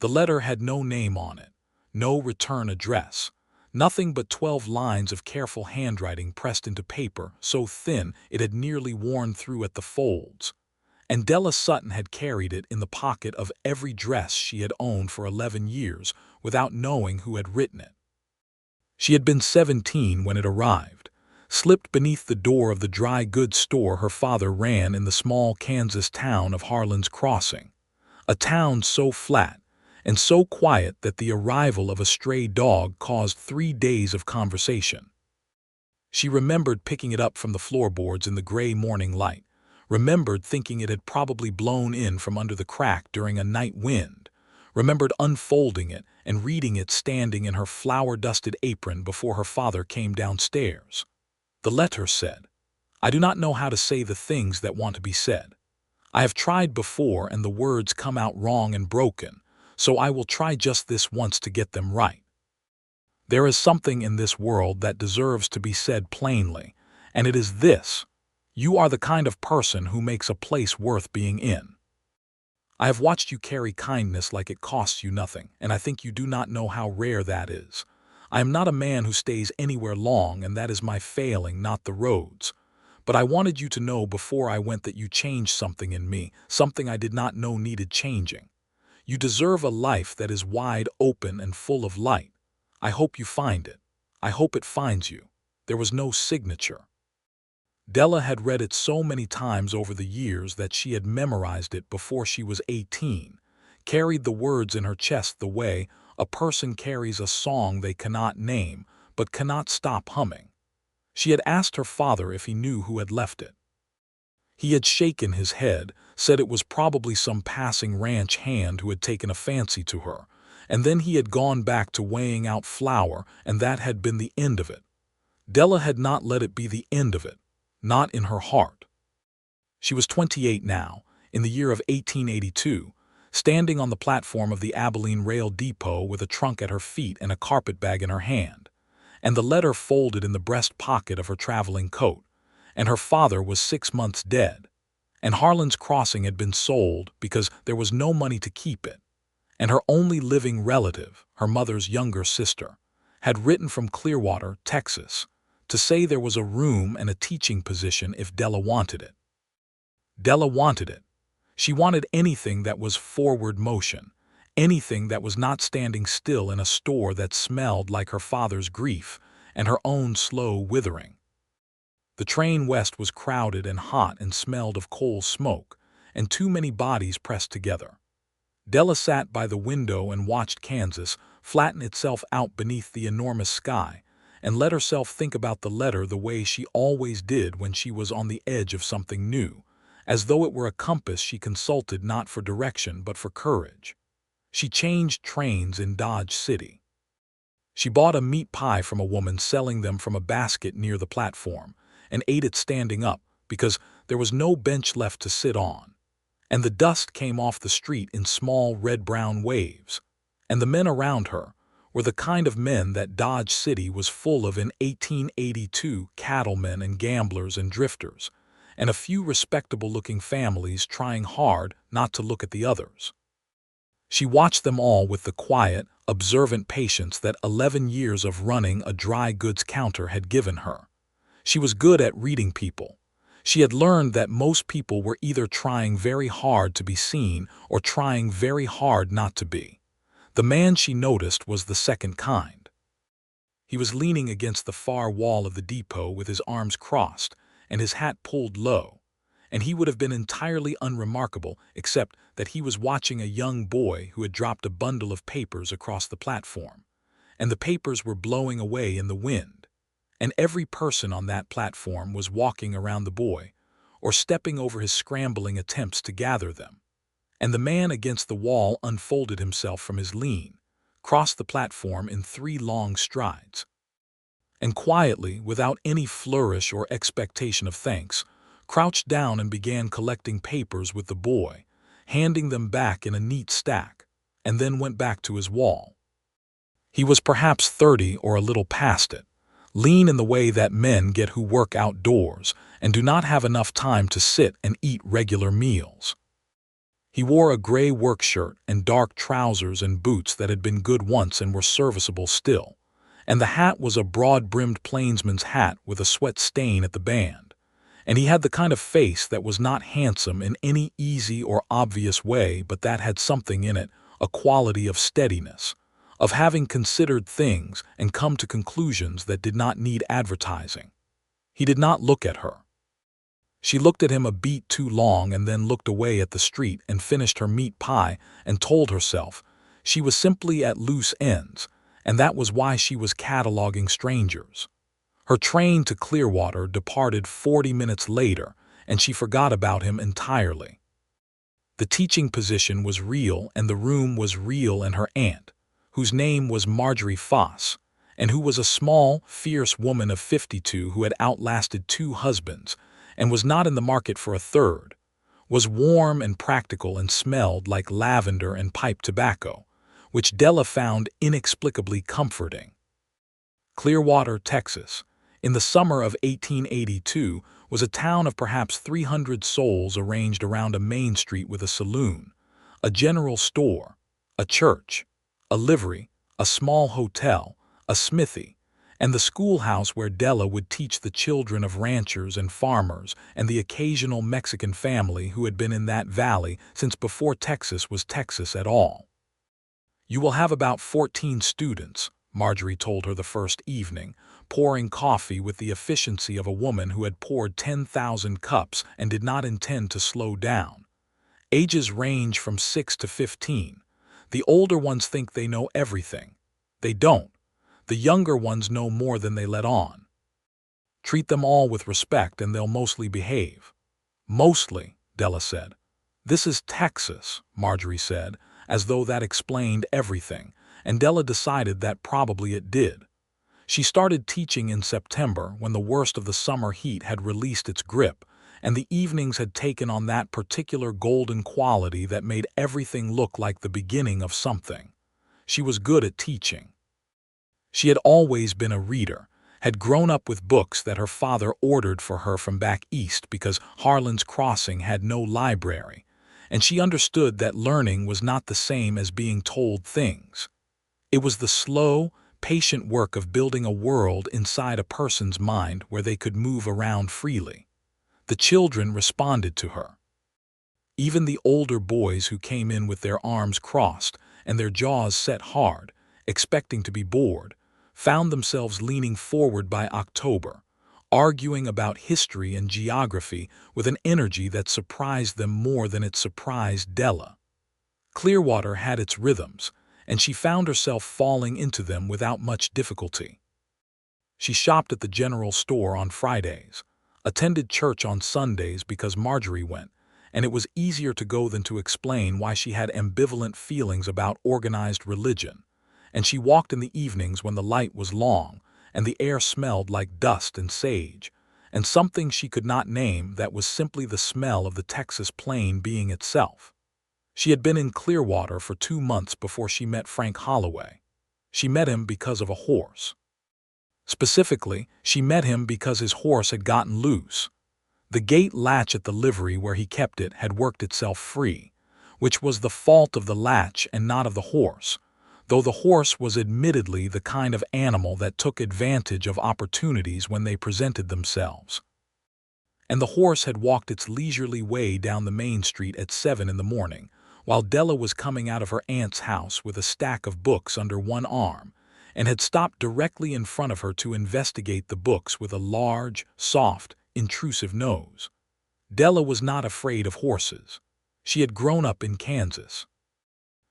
The letter had no name on it, no return address, nothing but 12 lines of careful handwriting pressed into paper so thin it had nearly worn through at the folds. And Della Sutton had carried it in the pocket of every dress she had owned for 11 years without knowing who had written it. She had been 17 when it arrived, slipped beneath the door of the dry goods store her father ran in the small Kansas town of Harlan's Crossing, a town so flat and so quiet that the arrival of a stray dog caused 3 days of conversation. She remembered picking it up from the floorboards in the gray morning light, remembered thinking it had probably blown in from under the crack during a night wind, remembered unfolding it and reading it standing in her flour-dusted apron before her father came downstairs. The letter said, "I do not know how to say the things that want to be said. I have tried before and the words come out wrong and broken, so I will try just this once to get them right. There is something in this world that deserves to be said plainly, and it is this: you are the kind of person who makes a place worth being in. I have watched you carry kindness like it costs you nothing, and I think you do not know how rare that is. I am not a man who stays anywhere long, and that is my failing, not the roads. But I wanted you to know before I went that you changed something in me, something I did not know needed changing. You deserve a life that is wide open and full of light. I hope you find it. I hope it finds you." There was no signature. Della had read it so many times over the years that she had memorized it before she was 18, carried the words in her chest the way a person carries a song they cannot name but cannot stop humming. She had asked her father if he knew who had left it. He had shaken his head, said it was probably some passing ranch hand who had taken a fancy to her, and then he had gone back to weighing out flour, and that had been the end of it. Della had not let it be the end of it, not in her heart. She was 28 now, in the year of 1882, standing on the platform of the Abilene Rail Depot with a trunk at her feet and a carpetbag in her hand, and the letter folded in the breast pocket of her traveling coat, and her father was 6 months dead, and Harlan's Crossing had been sold because there was no money to keep it, and her only living relative, her mother's younger sister, had written from Clearwater, Texas, to say there was a room and a teaching position if Della wanted it. Della wanted it. She wanted anything that was forward motion, anything that was not standing still in a store that smelled like her father's grief and her own slow withering. The train west was crowded and hot and smelled of coal smoke, and too many bodies pressed together. Della sat by the window and watched Kansas flatten itself out beneath the enormous sky, and let herself think about the letter the way she always did when she was on the edge of something new, as though it were a compass she consulted not for direction but for courage. She changed trains in Dodge City. She bought a meat pie from a woman selling them from a basket near the platform, and ate it standing up because there was no bench left to sit on, and the dust came off the street in small red-brown waves, and the men around her were the kind of men that Dodge City was full of in 1882, cattlemen and gamblers and drifters, and a few respectable-looking families trying hard not to look at the others. She watched them all with the quiet, observant patience that 11 years of running a dry goods counter had given her. She was good at reading people. She had learned that most people were either trying very hard to be seen or trying very hard not to be. The man she noticed was the second kind. He was leaning against the far wall of the depot with his arms crossed and his hat pulled low, and he would have been entirely unremarkable except that he was watching a young boy who had dropped a bundle of papers across the platform, and the papers were blowing away in the wind, and every person on that platform was walking around the boy or stepping over his scrambling attempts to gather them. And the man against the wall unfolded himself from his lean, crossed the platform in 3 long strides, and quietly, without any flourish or expectation of thanks, crouched down and began collecting papers with the boy, handing them back in a neat stack, and then went back to his wall. He was perhaps 30 or a little past it, lean in the way that men get who work outdoors and do not have enough time to sit and eat regular meals. He wore a gray work shirt and dark trousers and boots that had been good once and were serviceable still, and the hat was a broad-brimmed plainsman's hat with a sweat stain at the band. And he had the kind of face that was not handsome in any easy or obvious way, but that had something in it, a quality of steadiness, of having considered things and come to conclusions that did not need advertising. He did not look at her. She looked at him a beat too long and then looked away at the street and finished her meat pie and told herself she was simply at loose ends, and that was why she was cataloging strangers. Her train to Clearwater departed 40 minutes later, and she forgot about him entirely. The teaching position was real, and the room was real, and her aunt, whose name was Marjorie Foss, and who was a small, fierce woman of 52 who had outlasted 2 husbands and was not in the market for a third, was warm and practical and smelled like lavender and pipe tobacco, which Della found inexplicably comforting. Clearwater, Texas, in the summer of 1882, was a town of perhaps 300 souls arranged around a main street with a saloon, a general store, a church, a livery, a small hotel, a smithy, and the schoolhouse where Della would teach the children of ranchers and farmers and the occasional Mexican family who had been in that valley since before Texas was Texas at all. "You will have about 14 students," Marjorie told her the first evening, pouring coffee with the efficiency of a woman who had poured 10,000 cups and did not intend to slow down. "Ages range from 6 to 15. The older ones think they know everything. They don't. The younger ones know more than they let on. Treat them all with respect and they'll mostly behave." "Mostly," Della said. "This is Texas," Marjorie said, as though that explained everything, and Della decided that probably it did. She started teaching in September when the worst of the summer heat had released its grip, and the evenings had taken on that particular golden quality that made everything look like the beginning of something. She was good at teaching. She had always been a reader, had grown up with books that her father ordered for her from back east because Harlan's Crossing had no library, and she understood that learning was not the same as being told things. It was the slow, patient work of building a world inside a person's mind where they could move around freely. The children responded to her. Even the older boys who came in with their arms crossed and their jaws set hard, expecting to be bored, found themselves leaning forward by October, arguing about history and geography with an energy that surprised them more than it surprised Della. Clearwater had its rhythms, and she found herself falling into them without much difficulty. She shopped at the general store on Fridays, attended church on Sundays because Marjorie went, and it was easier to go than to explain why she had ambivalent feelings about organized religion, and she walked in the evenings when the light was long and the air smelled like dust and sage, and something she could not name that was simply the smell of the Texas plain being itself. She had been in Clearwater for 2 months before she met Frank Holloway. She met him because of a horse. Specifically, she met him because his horse had gotten loose. The gate latch at the livery where he kept it had worked itself free, which was the fault of the latch and not of the horse, though the horse was admittedly the kind of animal that took advantage of opportunities when they presented themselves. And the horse had walked its leisurely way down the main street at 7 in the morning, while Della was coming out of her aunt's house with a stack of books under one arm, and had stopped directly in front of her to investigate the books with a large, soft, intrusive nose. Della was not afraid of horses. She had grown up in Kansas.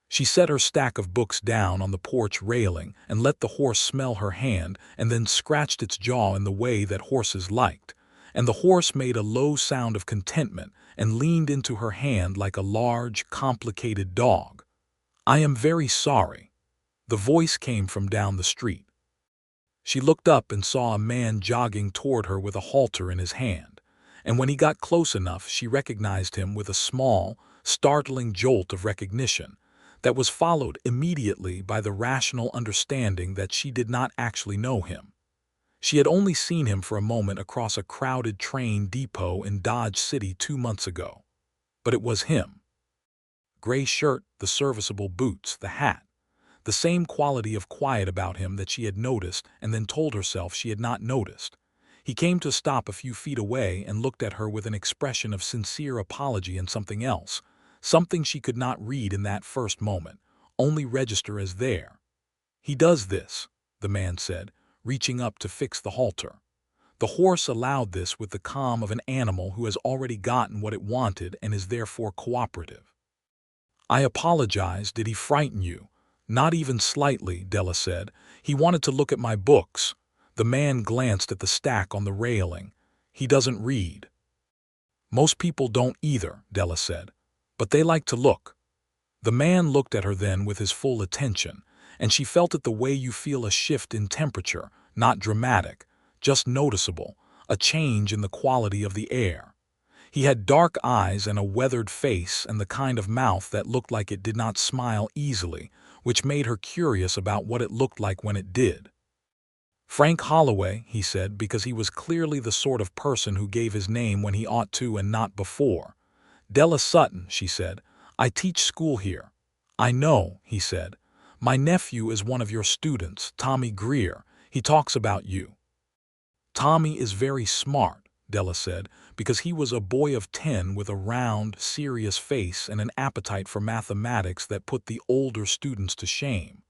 She set her stack of books down on the porch railing and let the horse smell her hand and then scratched its jaw in the way that horses liked, and the horse made a low sound of contentment and leaned into her hand like a large, complicated dog. "I am very sorry." The voice came from down the street. She looked up and saw a man jogging toward her with a halter in his hand, and when he got close enough she recognized him with a small, startling jolt of recognition that was followed immediately by the rational understanding that she did not actually know him. She had only seen him for a moment across a crowded train depot in Dodge City 2 months ago. But it was him. Gray shirt, the serviceable boots, the hat. The same quality of quiet about him that she had noticed and then told herself she had not noticed. He came to a stop a few feet away and looked at her with an expression of sincere apology and something else, something she could not read in that first moment, only register as there. "He does this," the man said, reaching up to fix the halter. The horse allowed this with the calm of an animal who has already gotten what it wanted and is therefore cooperative. "I apologize. Did he frighten you?" "Not even slightly," Della said. "He wanted to look at my books." The man glanced at the stack on the railing. "He doesn't read." "Most people don't either," Della said. "But they like to look." The man looked at her then with his full attention, and she felt it the way you feel a shift in temperature, not dramatic, just noticeable, a change in the quality of the air. He had dark eyes and a weathered face and the kind of mouth that looked like it did not smile easily, which made her curious about what it looked like when it did. "Frank Holloway," he said, because he was clearly the sort of person who gave his name when he ought to and not before. "Della Sutton," she said. "I teach school here." "I know," he said. "My nephew is one of your students, Tommy Greer. He talks about you." "Tommy is very smart," Della said, because he was a boy of 10 with a round, serious face and an appetite for mathematics that put the older students to shame.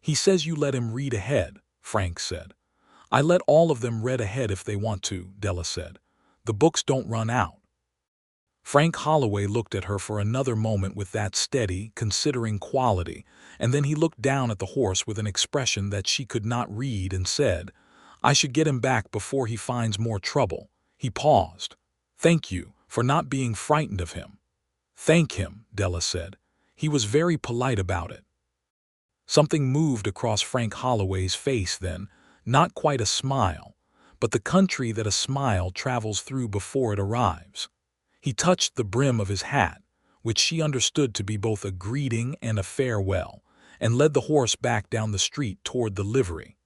"He says you let him read ahead," Frank said. "I let all of them read ahead if they want to," Della said. "The books don't run out." Frank Holloway looked at her for another moment with that steady, considering quality, and then he looked down at the horse with an expression that she could not read and said, "I should get him back before he finds more trouble." He paused. "Thank you for not being frightened of him." "Thank him," Della said. "He was very polite about it." Something moved across Frank Holloway's face then, not quite a smile, but the country that a smile travels through before it arrives. He touched the brim of his hat, which she understood to be both a greeting and a farewell, and led the horse back down the street toward the livery.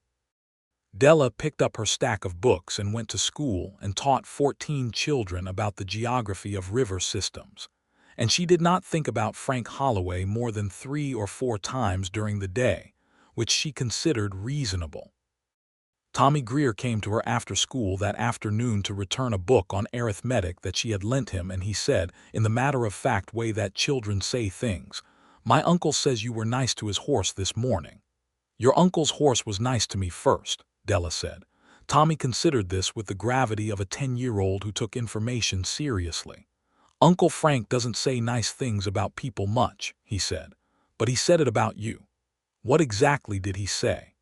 Della picked up her stack of books and went to school and taught 14 children about the geography of river systems. And she did not think about Frank Holloway more than 3 or 4 times during the day, which she considered reasonable. Tommy Greer came to her after school that afternoon to return a book on arithmetic that she had lent him, and he said, in the matter-of-fact way that children say things, "My uncle says you were nice to his horse this morning." "Your uncle's horse was nice to me first," Della said. Tommy considered this with the gravity of a 10-year-old who took information seriously. "Uncle Frank doesn't say nice things about people much," he said, "but he said it about you." "What exactly did he say?"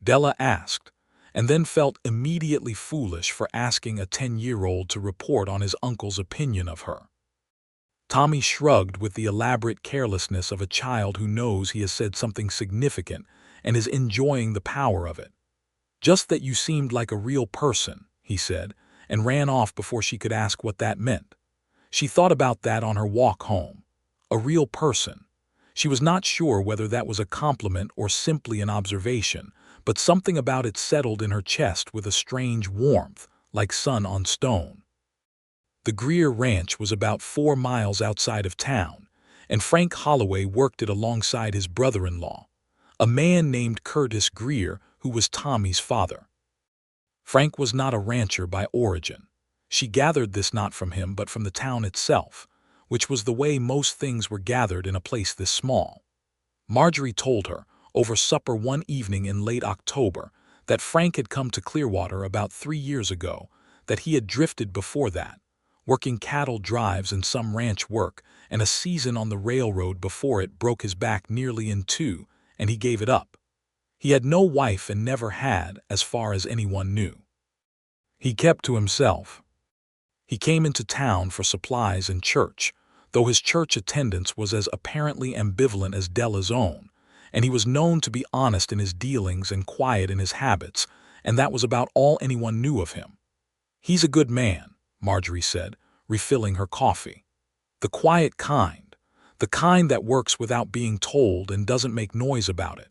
Della asked, and then felt immediately foolish for asking a 10-year-old to report on his uncle's opinion of her. Tommy shrugged with the elaborate carelessness of a child who knows he has said something significant and is enjoying the power of it. "Just that you seemed like a real person," he said, and ran off before she could ask what that meant. She thought about that on her walk home. A real person. She was not sure whether that was a compliment or simply an observation, but something about it settled in her chest with a strange warmth, like sun on stone. The Greer Ranch was about 4 miles outside of town, and Frank Holloway worked it alongside his brother-in-law, a man named Curtis Greer, who was Tommy's father. Frank was not a rancher by origin. She gathered this not from him but from the town itself, which was the way most things were gathered in a place this small. Marjorie told her, over supper one evening in late October, that Frank had come to Clearwater about 3 years ago, that he had drifted before that, working cattle drives and some ranch work, and a season on the railroad before it broke his back nearly in 2, and he gave it up. He had no wife and never had, as far as anyone knew. He kept to himself. He came into town for supplies and church, though his church attendance was as apparently ambivalent as Della's own, and he was known to be honest in his dealings and quiet in his habits, and that was about all anyone knew of him. "He's a good man," Marjorie said, refilling her coffee. "The quiet kind. The kind that works without being told and doesn't make noise about it."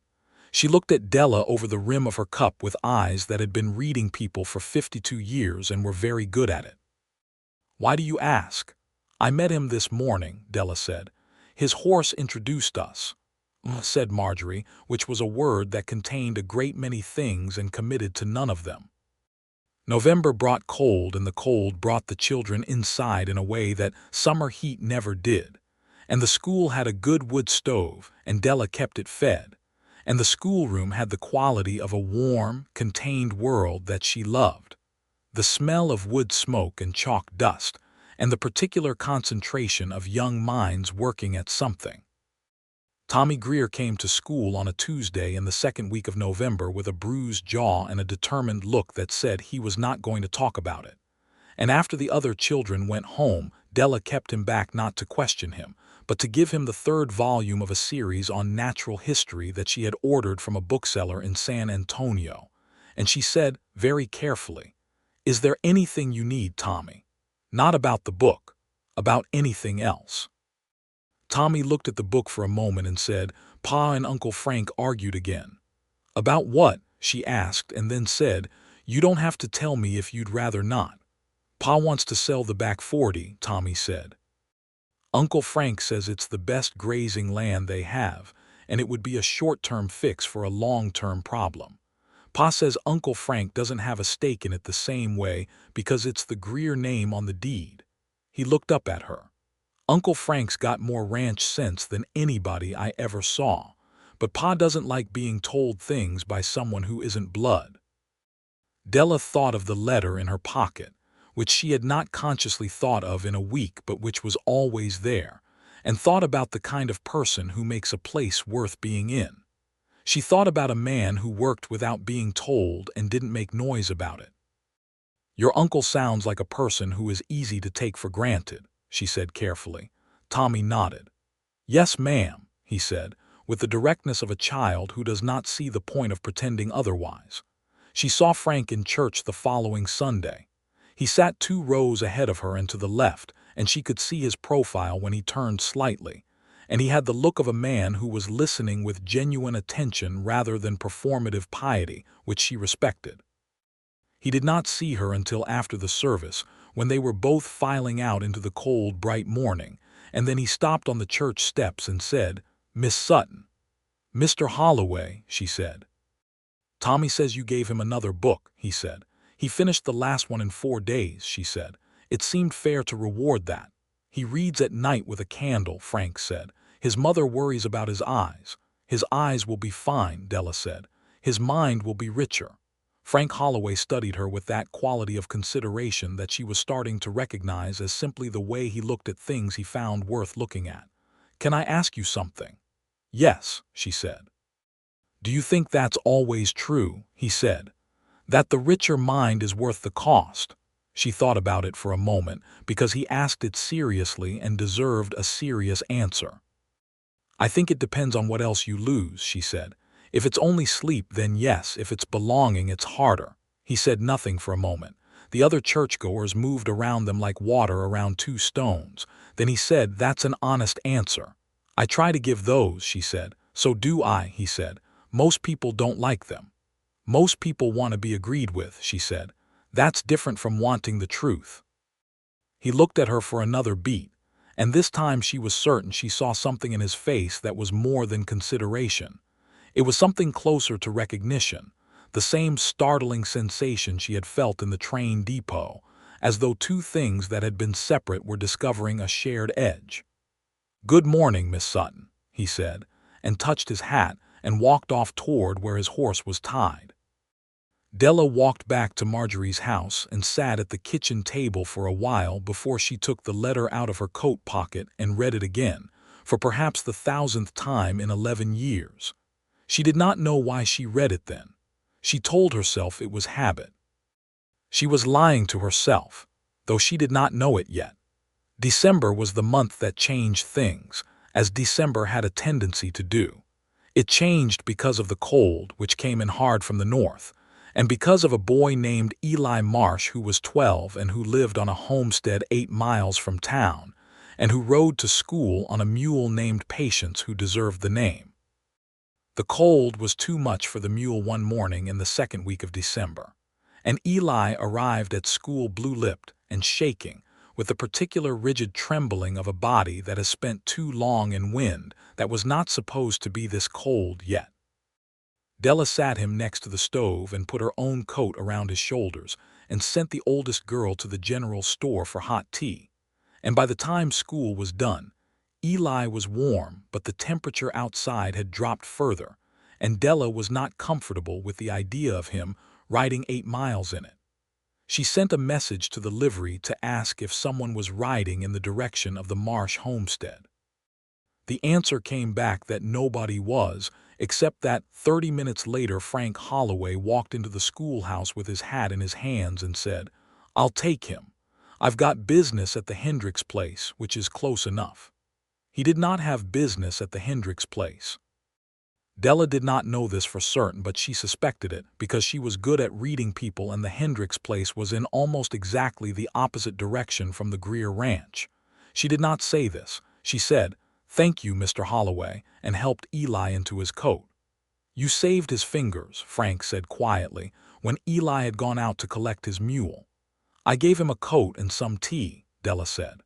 She looked at Della over the rim of her cup with eyes that had been reading people for 52 years and were very good at it. "Why do you ask?" "I met him this morning," Della said. His horse introduced us, said Marjorie, which was a word that contained a great many things and committed to none of them. November brought cold, and the cold brought the children inside in a way that summer heat never did. And the school had a good wood stove, and Della kept it fed. And the schoolroom had the quality of a warm, contained world that she loved. The smell of wood smoke and chalk dust, and the particular concentration of young minds working at something. Tommy Greer came to school on a Tuesday in the second week of November with a bruised jaw and a determined look that said he was not going to talk about it. And after the other children went home, Della kept him back not to question him, but to give him the third volume of a series on natural history that she had ordered from a bookseller in San Antonio. And she said, very carefully, "Is there anything you need, Tommy? Not about the book, about anything else." Tommy looked at the book for a moment and said, "Pa and Uncle Frank argued again." "About what?" she asked, and then said, "You don't have to tell me if you'd rather not." "Pa wants to sell the back 40, Tommy said. "Uncle Frank says it's the best grazing land they have, and it would be a short-term fix for a long-term problem. Pa says Uncle Frank doesn't have a stake in it the same way because it's the Greer name on the deed." He looked up at her. "Uncle Frank's got more ranch sense than anybody I ever saw, but Pa doesn't like being told things by someone who isn't blood." Della thought of the letter in her pocket, which she had not consciously thought of in a week but which was always there, and thought about the kind of person who makes a place worth being in. She thought about a man who worked without being told and didn't make noise about it. "Your uncle sounds like a person who is easy to take for granted," she said carefully. Tommy nodded. "Yes, ma'am," he said, with the directness of a child who does not see the point of pretending otherwise. She saw Frank in church the following Sunday. He sat 2 rows ahead of her and to the left, and she could see his profile when he turned slightly, and he had the look of a man who was listening with genuine attention rather than performative piety, which she respected. He did not see her until after the service, when they were both filing out into the cold, bright morning, and then he stopped on the church steps and said, "Miss Sutton." "Mr. Holloway," she said. "Tommy says you gave him another book," he said. "He finished the last one in 4 days," she said. "It seemed fair to reward that." "He reads at night with a candle," Frank said. "His mother worries about his eyes." "His eyes will be fine," Della said. "His mind will be richer." Frank Holloway studied her with that quality of consideration that she was starting to recognize as simply the way he looked at things he found worth looking at. "Can I ask you something?" "Yes," she said. "Do you think that's always true?" he said. "That the richer mind is worth the cost?" She thought about it for a moment, because he asked it seriously and deserved a serious answer. "I think it depends on what else you lose," she said. "If it's only sleep, then yes. If it's belonging, it's harder." He said nothing for a moment. The other churchgoers moved around them like water around 2 stones. Then he said, "That's an honest answer." "I try to give those," she said. "So do I," he said. "Most people don't like them." "Most people want to be agreed with," she said. "That's different from wanting the truth." He looked at her for another beat, and this time she was certain she saw something in his face that was more than consideration. It was something closer to recognition, the same startling sensation she had felt in the train depot, as though 2 things that had been separate were discovering a shared edge. "Good morning, Miss Sutton," he said, and touched his hat and walked off toward where his horse was tied. Della walked back to Marjorie's house and sat at the kitchen table for a while before she took the letter out of her coat pocket and read it again, for perhaps the 1,000th time in 11 years. She did not know why she read it then. She told herself it was habit. She was lying to herself, though she did not know it yet. December was the month that changed things, as December had a tendency to do. It changed because of the cold, which came in hard from the north, and because of a boy named Eli Marsh who was 12 and who lived on a homestead 8 miles from town, and who rode to school on a mule named Patience who deserved the name. The cold was too much for the mule one morning in the second week of December, and Eli arrived at school blue-lipped and shaking, with the particular rigid trembling of a body that has spent too long in wind that was not supposed to be this cold yet. Della sat him next to the stove and put her own coat around his shoulders and sent the oldest girl to the general store for hot tea. And by the time school was done, Eli was warm, but the temperature outside had dropped further, and Della was not comfortable with the idea of him riding 8 miles in it. She sent a message to the livery to ask if someone was riding in the direction of the Marsh homestead. The answer came back that nobody was, except that 30 minutes later Frank Holloway walked into the schoolhouse with his hat in his hands and said, "I'll take him. I've got business at the Hendricks place, which is close enough." He did not have business at the Hendricks place. Della did not know this for certain, but she suspected it because she was good at reading people, and the Hendricks place was in almost exactly the opposite direction from the Greer ranch. She did not say this. She said, "Thank you, Mr. Holloway," and helped Eli into his coat. "You saved his fingers," Frank said quietly, when Eli had gone out to collect his mule. "I gave him a coat and some tea," Della said.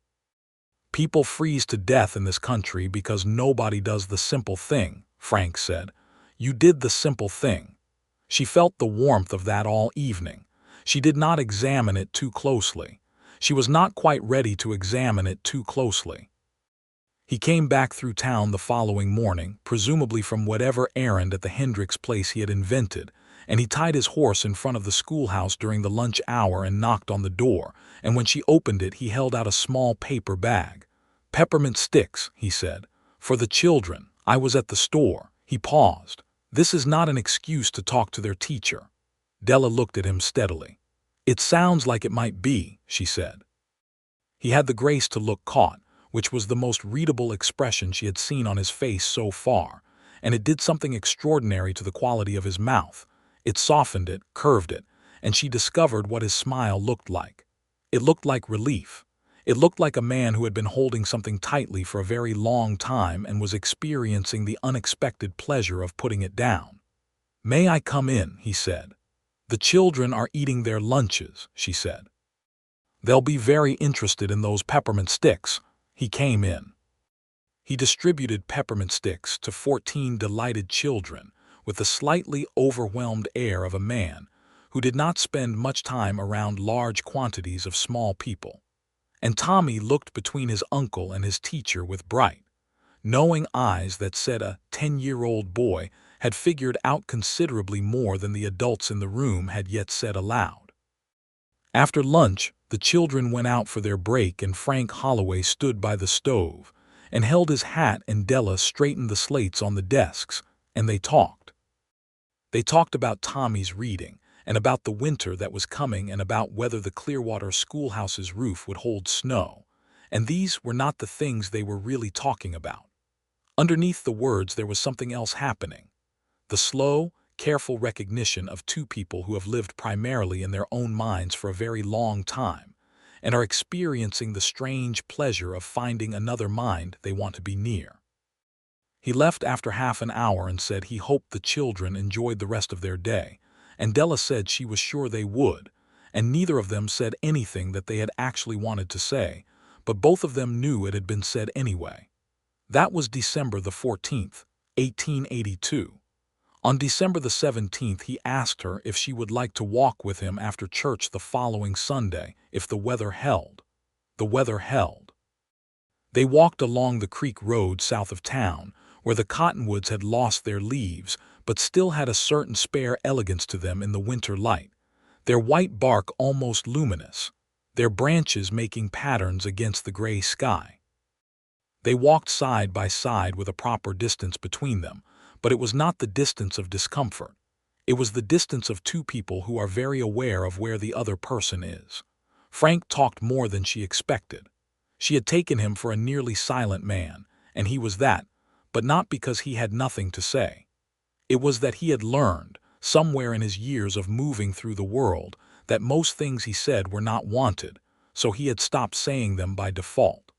"People freeze to death in this country because nobody does the simple thing," Frank said. "You did the simple thing." She felt the warmth of that all evening. She did not examine it too closely. She was not quite ready to examine it too closely. He came back through town the following morning, presumably from whatever errand at the Hendricks place he had invented, and he tied his horse in front of the schoolhouse during the lunch hour and knocked on the door, and when she opened it he held out a small paper bag. "Peppermint sticks," he said. "For the children. I was at the store." He paused. "This is not an excuse to talk to their teacher." Della looked at him steadily. "It sounds like it might be," she said. He had the grace to look caught, which was the most readable expression she had seen on his face so far, and it did something extraordinary to the quality of his mouth. It softened it, curved it, and she discovered what his smile looked like. It looked like relief. It looked like a man who had been holding something tightly for a very long time and was experiencing the unexpected pleasure of putting it down. "May I come in?" he said. "The children are eating their lunches," she said. "They'll be very interested in those peppermint sticks." He came in. He distributed peppermint sticks to 14 delighted children with the slightly overwhelmed air of a man who did not spend much time around large quantities of small people. And Tommy looked between his uncle and his teacher with bright, knowing eyes that said a 10-year-old boy had figured out considerably more than the adults in the room had yet said aloud. After lunch, the children went out for their break and Frank Holloway stood by the stove and held his hat, and Della straightened the slates on the desks, and they talked. They talked about Tommy's reading, and about the winter that was coming, and about whether the Clearwater schoolhouse's roof would hold snow, and these were not the things they were really talking about. Underneath the words there was something else happening. The slow, careful recognition of two people who have lived primarily in their own minds for a very long time, and are experiencing the strange pleasure of finding another mind they want to be near. He left after half an hour and said he hoped the children enjoyed the rest of their day, and Della said she was sure they would, and neither of them said anything that they had actually wanted to say, but both of them knew it had been said anyway. That was December the 14th, 1882. On December the 17th he asked her if she would like to walk with him after church the following Sunday, if the weather held. The weather held. They walked along the creek road south of town, where the cottonwoods had lost their leaves, but still had a certain spare elegance to them in the winter light, their white bark almost luminous, their branches making patterns against the gray sky. They walked side by side with a proper distance between them, but it was not the distance of discomfort. It was the distance of two people who are very aware of where the other person is. Frank talked more than she expected. She had taken him for a nearly silent man, and he was that, but not because he had nothing to say. It was that he had learned, somewhere in his years of moving through the world, that most things he said were not wanted, so he had stopped saying them by default.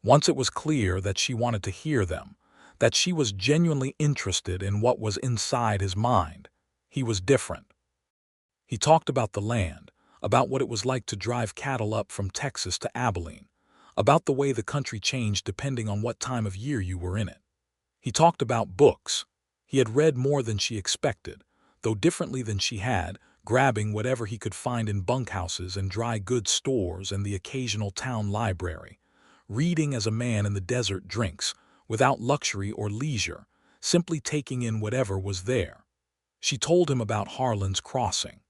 Once it was clear that she wanted to hear them, that she was genuinely interested in what was inside his mind, he was different. He talked about the land, about what it was like to drive cattle up from Texas to Abilene, about the way the country changed depending on what time of year you were in it. He talked about books. He had read more than she expected, though differently than she had, grabbing whatever he could find in bunkhouses and dry goods stores and the occasional town library, reading as a man in the desert drinks, without luxury or leisure, simply taking in whatever was there. She told him about Harlan's Crossing,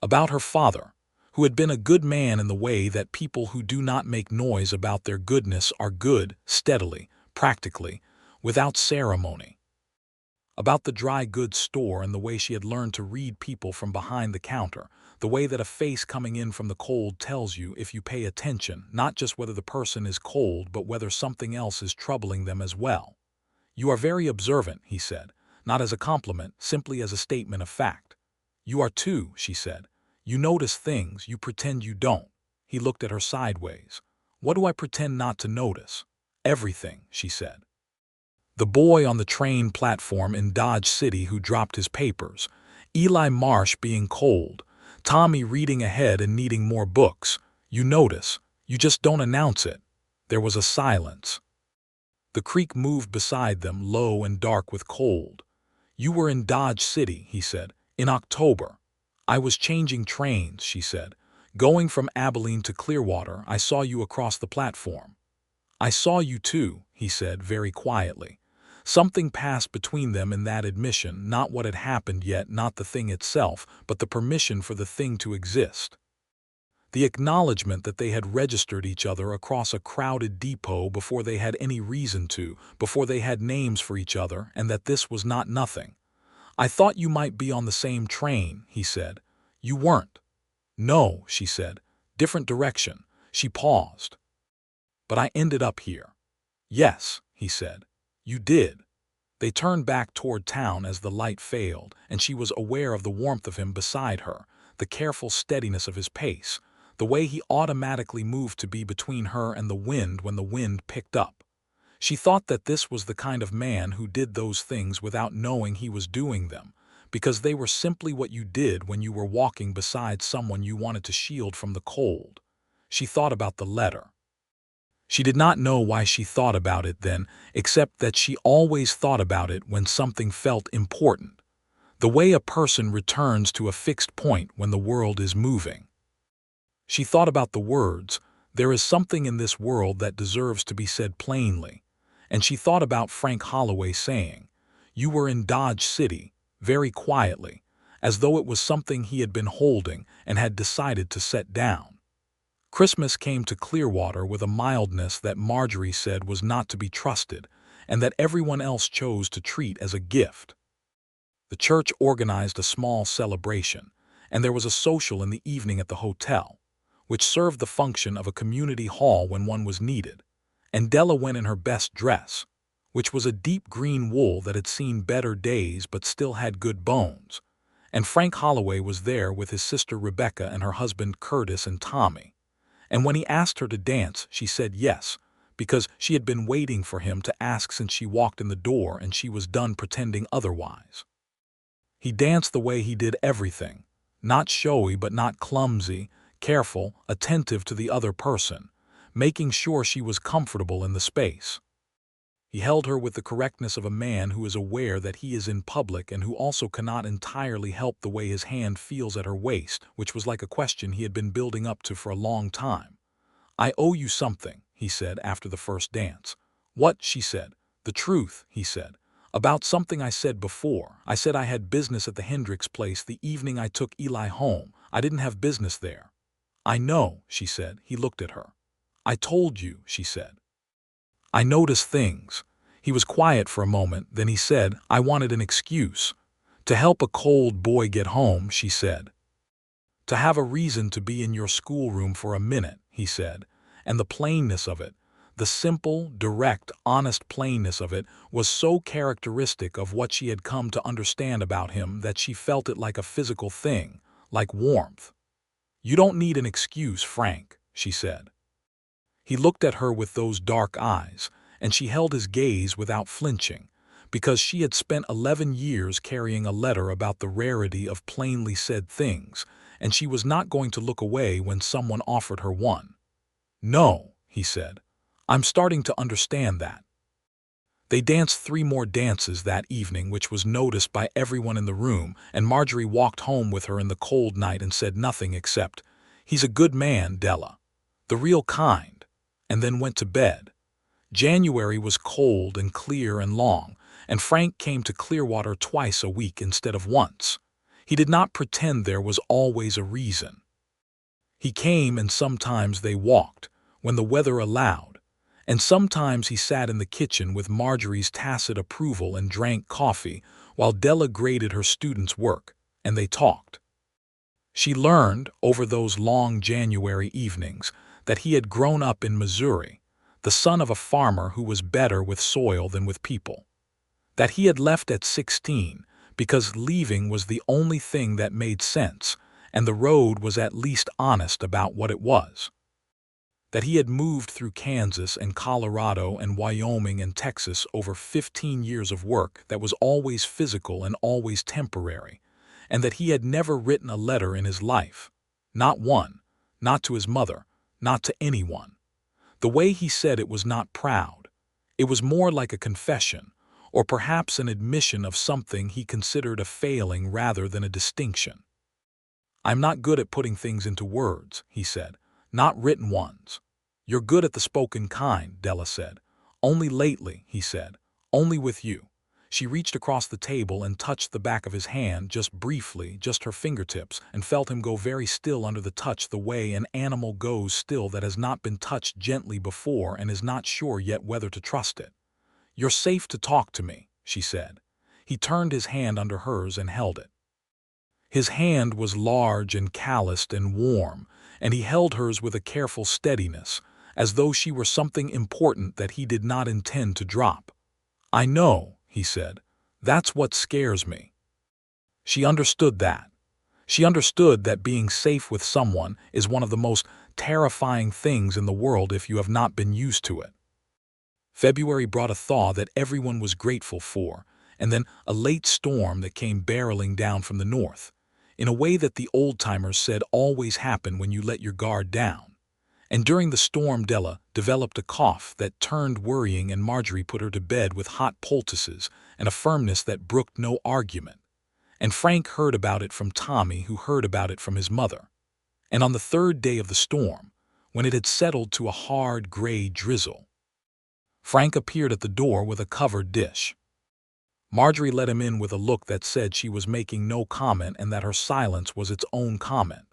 about her father, who had been a good man in the way that people who do not make noise about their goodness are good, steadily, practically, without ceremony. About the dry goods store and the way she had learned to read people from behind the counter, the way that a face coming in from the cold tells you, if you pay attention, not just whether the person is cold but whether something else is troubling them as well. "You are very observant," he said, not as a compliment, simply as a statement of fact. "You are too," she said. "You notice things, you pretend you don't." He looked at her sideways. "What do I pretend not to notice?" "Everything," she said. The boy on the train platform in Dodge City who dropped his papers, Eli Marsh being cold, Tommy reading ahead and needing more books. You notice, you just don't announce it. There was a silence. The creek moved beside them, low and dark with cold. "You were in Dodge City," he said, "in October." "I was changing trains," she said. "Going from Abilene to Clearwater, I saw you across the platform." "I saw you too," he said very quietly. Something passed between them in that admission, not what had happened yet, not the thing itself, but the permission for the thing to exist. The acknowledgement that they had registered each other across a crowded depot before they had any reason to, before they had names for each other, and that this was not nothing. "I thought you might be on the same train," he said. "You weren't." "No," she said. "Different direction." She paused. "But I ended up here." "Yes," he said. "You did." They turned back toward town as the light failed, and she was aware of the warmth of him beside her, the careful steadiness of his pace, the way he automatically moved to be between her and the wind when the wind picked up. She thought that this was the kind of man who did those things without knowing he was doing them, because they were simply what you did when you were walking beside someone you wanted to shield from the cold. She thought about the letter. She did not know why she thought about it then, except that she always thought about it when something felt important, the way a person returns to a fixed point when the world is moving. She thought about the words, "There is something in this world that deserves to be said plainly," and she thought about Frank Holloway saying, "You were in Dodge City," very quietly, as though it was something he had been holding and had decided to set down. Christmas came to Clearwater with a mildness that Marjorie said was not to be trusted, and that everyone else chose to treat as a gift. The church organized a small celebration, and there was a social in the evening at the hotel, which served the function of a community hall when one was needed, and Della went in her best dress, which was a deep green wool that had seen better days but still had good bones, and Frank Holloway was there with his sister Rebecca and her husband Curtis and Tommy. And when he asked her to dance, she said yes, because she had been waiting for him to ask since she walked in the door and she was done pretending otherwise. He danced the way he did everything, not showy but not clumsy, careful, attentive to the other person, making sure she was comfortable in the space. He held her with the correctness of a man who is aware that he is in public and who also cannot entirely help the way his hand feels at her waist, which was like a question he had been building up to for a long time. "I owe you something," he said after the first dance. "What?" she said. "The truth," he said. "About something I said before. I said I had business at the Hendricks place the evening I took Eli home. I didn't have business there." "I know," she said. He looked at her. "I told you," she said. "I notice things." He was quiet for a moment, then he said, "I wanted an excuse. To help a cold boy get home," she said. "To have a reason to be in your schoolroom for a minute," he said, and the plainness of it, the simple, direct, honest plainness of it was so characteristic of what she had come to understand about him that she felt it like a physical thing, like warmth. "You don't need an excuse, Frank," she said. He looked at her with those dark eyes, and she held his gaze without flinching, because she had spent 11 years carrying a letter about the rarity of plainly said things, and she was not going to look away when someone offered her one. "No," he said. "I'm starting to understand that." They danced 3 more dances that evening, which was noticed by everyone in the room, and Marjorie walked home with her in the cold night and said nothing except, "He's a good man, Della. The real kind," and then went to bed. January was cold and clear and long, and Frank came to Clearwater twice a week instead of once. He did not pretend there was always a reason. He came, and sometimes they walked, when the weather allowed, and sometimes he sat in the kitchen with Marjorie's tacit approval and drank coffee while Della graded her students' work, and they talked. She learned, over those long January evenings, that he had grown up in Missouri, the son of a farmer who was better with soil than with people. That he had left at 16 because leaving was the only thing that made sense, and the road was at least honest about what it was. That he had moved through Kansas and Colorado and Wyoming and Texas over 15 years of work that was always physical and always temporary, and that he had never written a letter in his life. Not one, not to his mother, not to anyone. The way he said it was not proud. It was more like a confession, or perhaps an admission of something he considered a failing rather than a distinction. "I'm not good at putting things into words," he said. "Not written ones." "You're good at the spoken kind," Della said. "Only lately," he said. "Only with you." She reached across the table and touched the back of his hand just briefly, just her fingertips, and felt him go very still under the touch, the way an animal goes still that has not been touched gently before and is not sure yet whether to trust it. "You're safe to talk to me," she said. He turned his hand under hers and held it. His hand was large and calloused and warm, and he held hers with a careful steadiness, as though she were something important that he did not intend to drop. "I know," he said. "That's what scares me." She understood that. She understood that being safe with someone is one of the most terrifying things in the world if you have not been used to it. February brought a thaw that everyone was grateful for, and then a late storm that came barreling down from the north, in a way that the old-timers said always happened when you let your guard down. And during the storm, Della developed a cough that turned worrying, and Marjorie put her to bed with hot poultices and a firmness that brooked no argument. And Frank heard about it from Tommy, who heard about it from his mother. And on the 3rd day of the storm, when it had settled to a hard gray drizzle, Frank appeared at the door with a covered dish. Marjorie let him in with a look that said she was making no comment and that her silence was its own comment.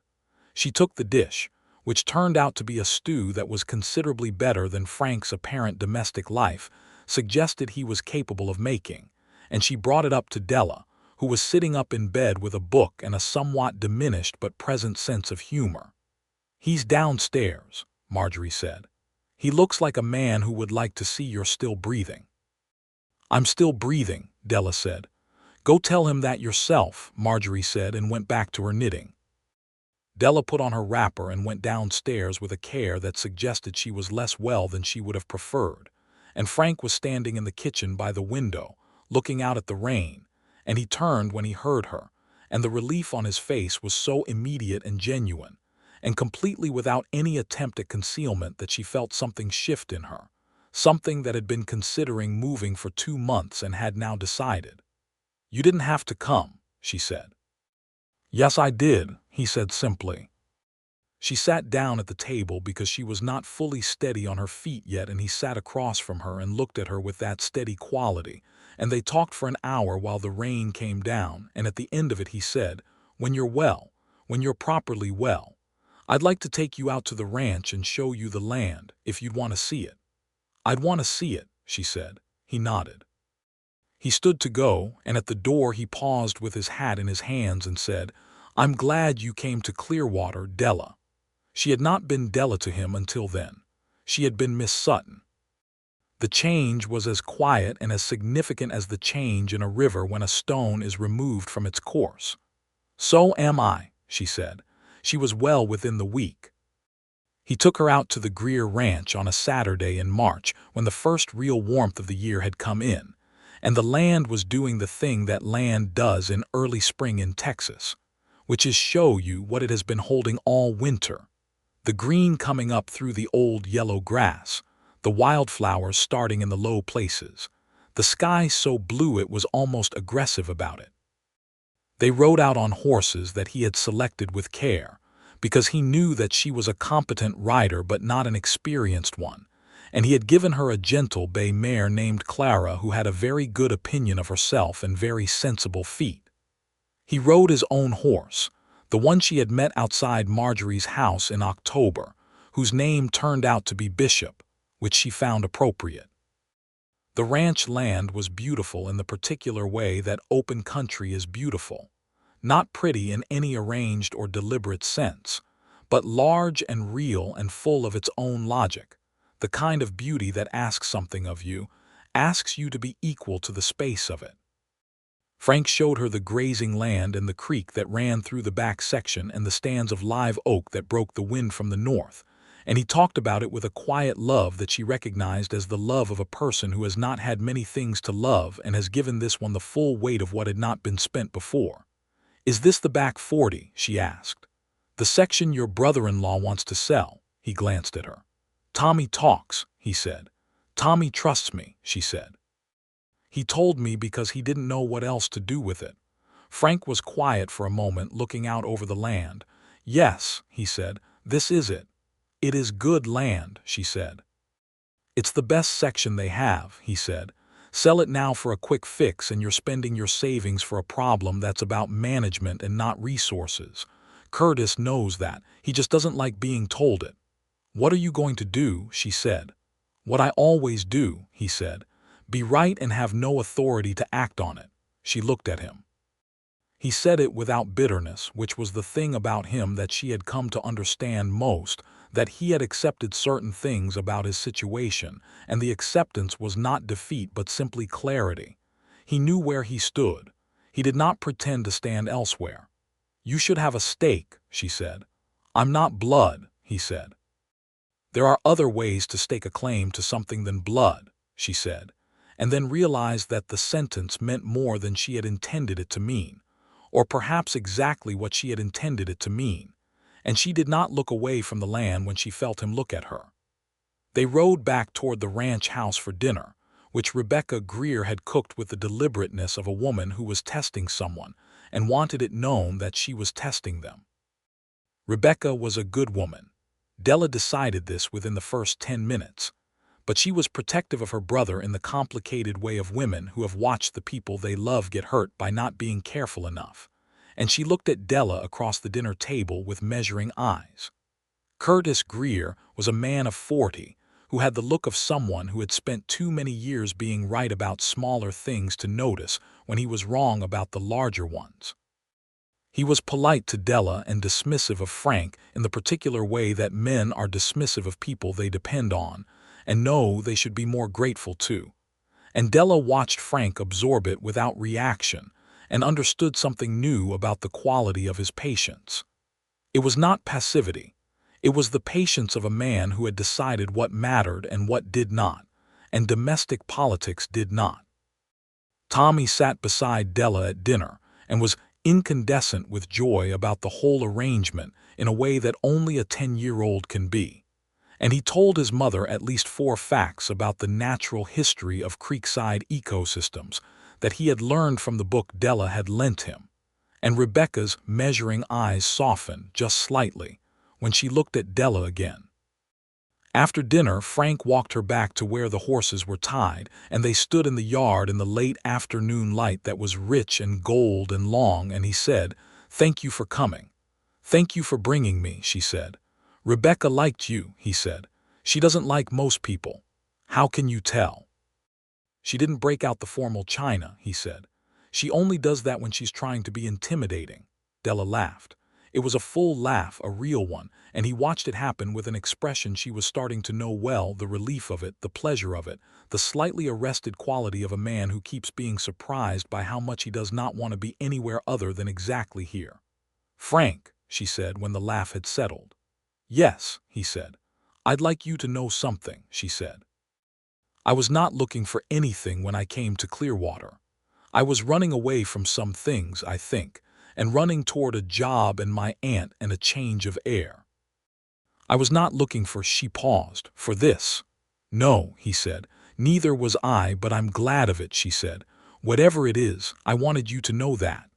She took the dish, which turned out to be a stew that was considerably better than Frank's apparent domestic life suggested he was capable of making, and she brought it up to Della, who was sitting up in bed with a book and a somewhat diminished but present sense of humor. "He's downstairs," Marjorie said. "He looks like a man who would like to see you're still breathing." "I'm still breathing," Della said. "Go tell him that yourself," Marjorie said, and went back to her knitting. Della put on her wrapper and went downstairs with a care that suggested she was less well than she would have preferred, and Frank was standing in the kitchen by the window, looking out at the rain, and he turned when he heard her, and the relief on his face was so immediate and genuine, and completely without any attempt at concealment, that she felt something shift in her, something that had been considering moving for 2 months and had now decided. "You didn't have to come," she said. "Yes, I did," he said simply. She sat down at the table because she was not fully steady on her feet yet, and he sat across from her and looked at her with that steady quality, and they talked for an hour while the rain came down, and at the end of it he said, "When you're well, when you're properly well, I'd like to take you out to the ranch and show you the land, if you'd want to see it." "I'd want to see it," she said. He nodded. He stood to go, and at the door he paused with his hat in his hands and said, "I'm glad you came to Clearwater, Della." She had not been Della to him until then. She had been Miss Sutton. The change was as quiet and as significant as the change in a river when a stone is removed from its course. "So am I," she said. She was well within the week. He took her out to the Greer Ranch on a Saturday in March, when the first real warmth of the year had come in, and the land was doing the thing that land does in early spring in Texas, which is show you what it has been holding all winter. The green coming up through the old yellow grass, the wildflowers starting in the low places, the sky so blue it was almost aggressive about it. They rode out on horses that he had selected with care, because he knew that she was a competent rider but not an experienced one, and he had given her a gentle bay mare named Clara who had a very good opinion of herself and very sensible feet. He rode his own horse, the one she had met outside Marjorie's house in October, whose name turned out to be Bishop, which she found appropriate. The ranch land was beautiful in the particular way that open country is beautiful, not pretty in any arranged or deliberate sense, but large and real and full of its own logic, the kind of beauty that asks something of you, asks you to be equal to the space of it. Frank showed her the grazing land and the creek that ran through the back section and the stands of live oak that broke the wind from the north, and he talked about it with a quiet love that she recognized as the love of a person who has not had many things to love and has given this one the full weight of what had not been spent before. "Is this the back 40?" she asked. "The section your brother-in-law wants to sell." He glanced at her. "Tommy talks," he said. "Tommy trusts me," she said. "He told me because he didn't know what else to do with it." Frank was quiet for a moment, looking out over the land. "Yes," he said, "this is it." "It is good land," she said. "It's the best section they have," he said. "Sell it now for a quick fix and you're spending your savings for a problem that's about management and not resources. Curtis knows that. He just doesn't like being told it." "What are you going to do?" she said. "What I always do," he said. "Be right and have no authority to act on it." She looked at him. He said it without bitterness, which was the thing about him that she had come to understand most, that he had accepted certain things about his situation, and the acceptance was not defeat but simply clarity. He knew where he stood. He did not pretend to stand elsewhere. "You should have a stake," she said. "I'm not blood," he said. "There are other ways to stake a claim to something than blood," she said, and then realized that the sentence meant more than she had intended it to mean, or perhaps exactly what she had intended it to mean, and she did not look away from the land when she felt him look at her. They rode back toward the ranch house for dinner, which Rebecca Greer had cooked with the deliberateness of a woman who was testing someone and wanted it known that she was testing them. Rebecca was a good woman. Della decided this within the first 10 minutes, but she was protective of her brother in the complicated way of women who have watched the people they love get hurt by not being careful enough, and she looked at Della across the dinner table with measuring eyes. Curtis Greer was a man of 40 who had the look of someone who had spent too many years being right about smaller things to notice when he was wrong about the larger ones. He was polite to Della and dismissive of Frank in the particular way that men are dismissive of people they depend on and know they should be more grateful to. And Della watched Frank absorb it without reaction and understood something new about the quality of his patience. It was not passivity. It was the patience of a man who had decided what mattered and what did not, and domestic politics did not. Tommy sat beside Della at dinner and was incandescent with joy about the whole arrangement in a way that only a 10-year-old can be. And he told his mother at least 4 facts about the natural history of creekside ecosystems that he had learned from the book Della had lent him. And Rebecca's measuring eyes softened just slightly when she looked at Della again. After dinner, Frank walked her back to where the horses were tied, and they stood in the yard in the late afternoon light that was rich and gold and long, and he said, "Thank you for coming." "Thank you for bringing me," she said. "Rebecca liked you," he said. "She doesn't like most people." "How can you tell?" "She didn't break out the formal china," he said. "She only does that when she's trying to be intimidating." Della laughed. It was a full laugh, a real one, and he watched it happen with an expression she was starting to know well, the relief of it, the pleasure of it, the slightly arrested quality of a man who keeps being surprised by how much he does not want to be anywhere other than exactly here. "Frank," she said when the laugh had settled. "Yes," he said. "I'd like you to know something," she said. "I was not looking for anything when I came to Clearwater. I was running away from some things, I think, and running toward a job and my aunt and a change of air. I was not looking for, she paused, for this. No, he said. Neither was I, but I'm glad of it, she said. Whatever it is, I wanted you to know that.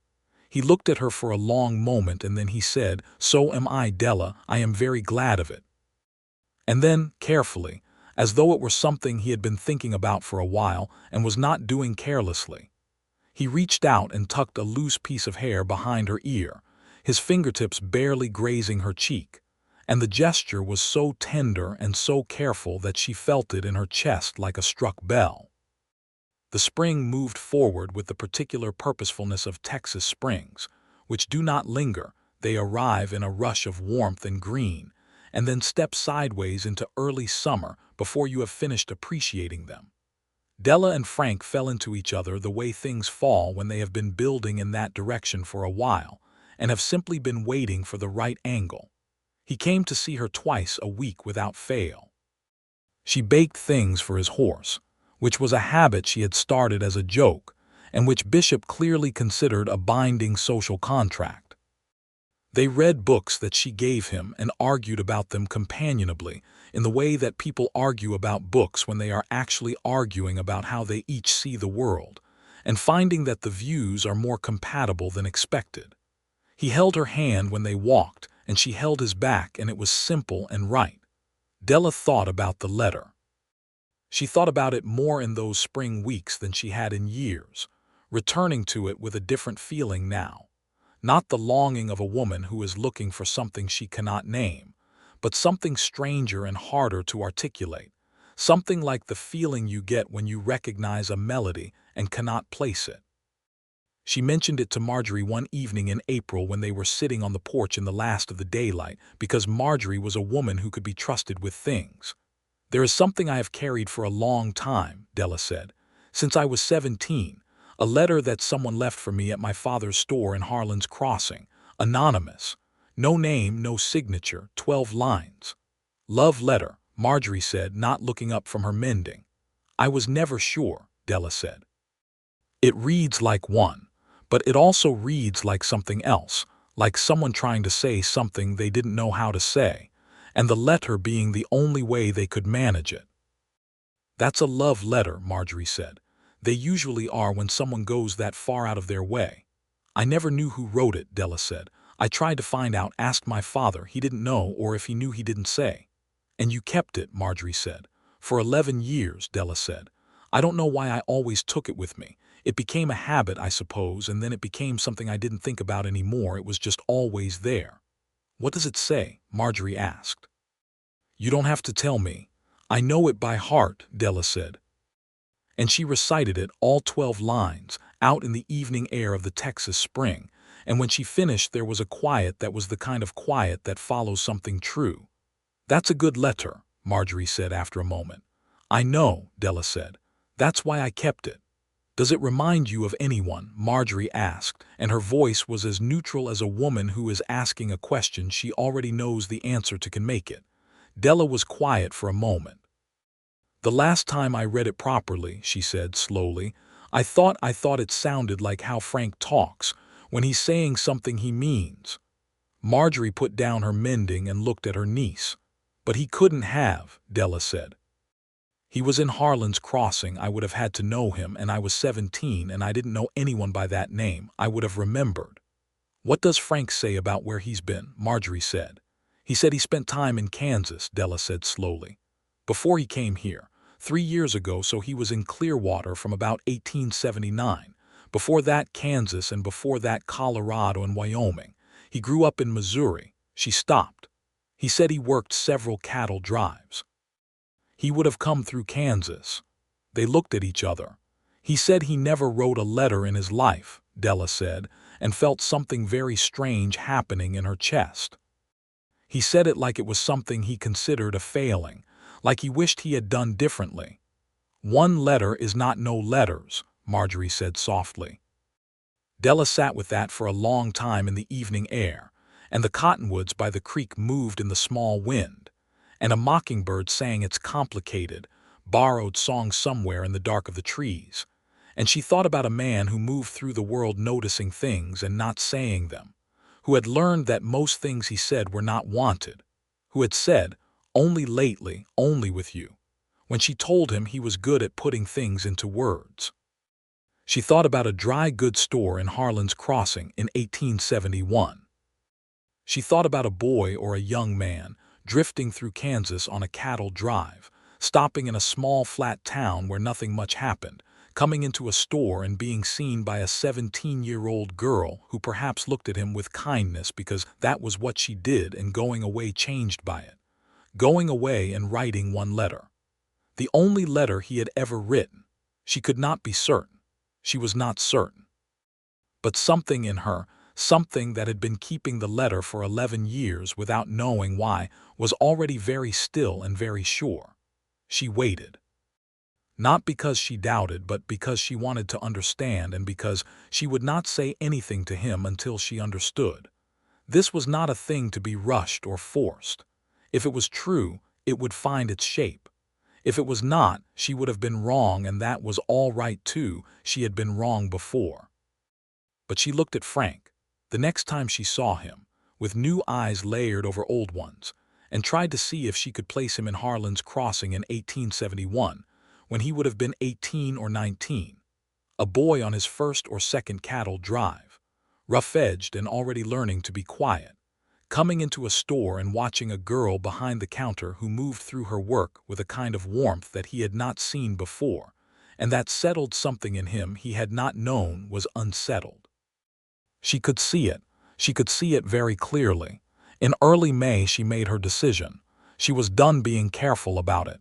He looked at her for a long moment and then he said, so am I, Della, I am very glad of it. And then, carefully, as though it were something he had been thinking about for a while and was not doing carelessly, he reached out and tucked a loose piece of hair behind her ear, his fingertips barely grazing her cheek, and the gesture was so tender and so careful that she felt it in her chest like a struck bell. The spring moved forward with the particular purposefulness of Texas springs, which do not linger, they arrive in a rush of warmth and green, and then step sideways into early summer before you have finished appreciating them. Della and Frank fell into each other the way things fall when they have been building in that direction for a while and have simply been waiting for the right angle. He came to see her twice a week without fail. She baked things for his horse, which was a habit she had started as a joke and which Bishop clearly considered a binding social contract. They read books that she gave him and argued about them companionably in the way that people argue about books when they are actually arguing about how they each see the world, and finding that the views are more compatible than expected. He held her hand when they walked, and she held his back, and it was simple and right. Della thought about the letter. She thought about it more in those spring weeks than she had in years, returning to it with a different feeling now. Not the longing of a woman who is looking for something she cannot name, but something stranger and harder to articulate, something like the feeling you get when you recognize a melody and cannot place it. She mentioned it to Marjorie one evening in April when they were sitting on the porch in the last of the daylight, because Marjorie was a woman who could be trusted with things. There is something I have carried for a long time, Della said, since I was 17, a letter that someone left for me at my father's store in Harlan's Crossing, anonymous. No name, no signature, 12 lines. Love letter, Marjorie said, not looking up from her mending. I was never sure, Della said. It reads like one, but it also reads like something else, like someone trying to say something they didn't know how to say, and the letter being the only way they could manage it. That's a love letter, Marjorie said. They usually are when someone goes that far out of their way. I never knew who wrote it, Della said. I tried to find out, asked my father, he didn't know, or if he knew he didn't say. And you kept it, Marjorie said. For 11 years, Della said. I don't know why I always took it with me. It became a habit, I suppose, and then it became something I didn't think about anymore. It was just always there. What does it say? Marjorie asked. You don't have to tell me. I know it by heart, Della said. And she recited it, all 12 lines, out in the evening air of the Texas spring, and when she finished there was a quiet that was the kind of quiet that follows something true. That's a good letter, Marjorie said after a moment. I know, Della said. That's why I kept it. Does it remind you of anyone? Marjorie asked, and her voice was as neutral as a woman who is asking a question she already knows the answer to can make it. Della was quiet for a moment. The last time I read it properly, she said slowly, I thought it sounded like how Frank talks, when he's saying something he means. Marjorie put down her mending and looked at her niece. But he couldn't have, Della said. He was in Harlan's Crossing. I would have had to know him, and I was 17 and I didn't know anyone by that name. I would have remembered. What does Frank say about where he's been? Marjorie said. He said he spent time in Kansas, Della said slowly. Before he came here, 3 years ago, so he was in Clearwater from about 1879. Before that, Kansas, and before that, Colorado and Wyoming. He grew up in Missouri. She stopped. He said he worked several cattle drives. He would have come through Kansas. They looked at each other. He said he never wrote a letter in his life, Della said, and felt something very strange happening in her chest. He said it like it was something he considered a failing, like he wished he had done differently. One letter is not no letters, Marjorie said softly. Della sat with that for a long time in the evening air, and the cottonwoods by the creek moved in the small wind, and a mockingbird sang its complicated, borrowed song somewhere in the dark of the trees, And she thought about a man who moved through the world noticing things and not saying them, who had learned that most things he said were not wanted, who had said, "Only lately, only with you," when she told him he was good at putting things into words. She thought about a dry goods store in Harlan's Crossing in 1871. She thought about a boy or a young man drifting through Kansas on a cattle drive, stopping in a small flat town where nothing much happened, coming into a store and being seen by a 17-year-old girl who perhaps looked at him with kindness because that was what she did, and going away changed by it. Going away and writing one letter. The only letter he had ever written. She could not be certain. She was not certain. But something in her, something that had been keeping the letter for 11 years without knowing why, was already very still and very sure. She waited. Not because she doubted, but because she wanted to understand, and because she would not say anything to him until she understood. This was not a thing to be rushed or forced. If it was true, it would find its shape. If it was not, she would have been wrong, and that was all right too. She had been wrong before. But she looked at Frank, the next time she saw him, with new eyes layered over old ones, and tried to see if she could place him in Harlan's Crossing in 1871, when he would have been 18 or 19, a boy on his first or second cattle drive, rough-edged and already learning to be quiet, coming into a store and watching a girl behind the counter who moved through her work with a kind of warmth that he had not seen before, and that settled something in him he had not known was unsettled. She could see it. She could see it very clearly. In early May she made her decision. She was done being careful about it.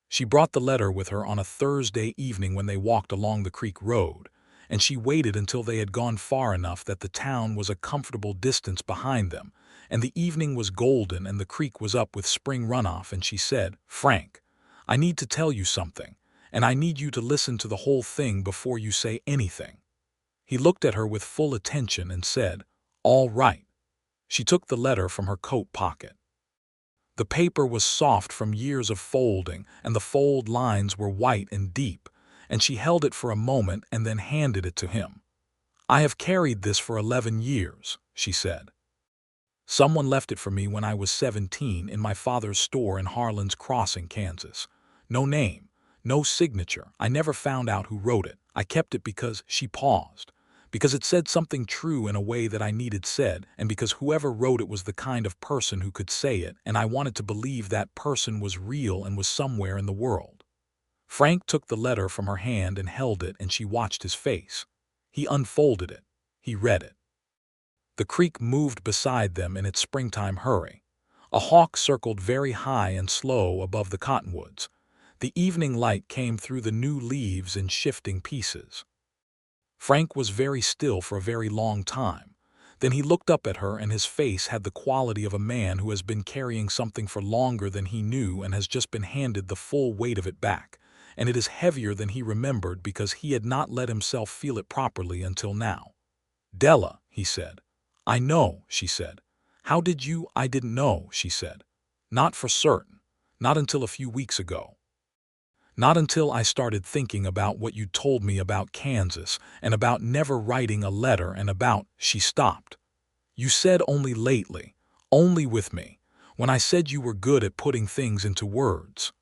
She brought the letter with her on a Thursday evening when they walked along the creek road, and she waited until they had gone far enough that the town was a comfortable distance behind them, and the evening was golden and the creek was up with spring runoff, and she said, "Frank, I need to tell you something, and I need you to listen to the whole thing before you say anything." He looked at her with full attention and said, "All right." She took the letter from her coat pocket. The paper was soft from years of folding, and the fold lines were white and deep, and she held it for a moment and then handed it to him. "I have carried this for 11 years, she said. "Someone left it for me when I was 17 in my father's store in Harlan's Crossing, Kansas. No name, no signature. I never found out who wrote it. I kept it because," she paused, "because it said something true in a way that I needed said, and because whoever wrote it was the kind of person who could say it, and I wanted to believe that person was real and was somewhere in the world." Frank took the letter from her hand and held it, and she watched his face. He unfolded it. He read it. The creek moved beside them in its springtime hurry. A hawk circled very high and slow above the cottonwoods. The evening light came through the new leaves in shifting pieces. Frank was very still for a very long time. Then he looked up at her, and his face had the quality of a man who has been carrying something for longer than he knew and has just been handed the full weight of it back, and it is heavier than he remembered because he had not let himself feel it properly until now. "Della," he said. "I know," she said. "How did you—" "I didn't know," she said. "Not for certain. Not until a few weeks ago. Not until I started thinking about what you told me about Kansas, and about never writing a letter, and about—" She stopped. "You said only lately, only with me, when I said you were good at putting things into words."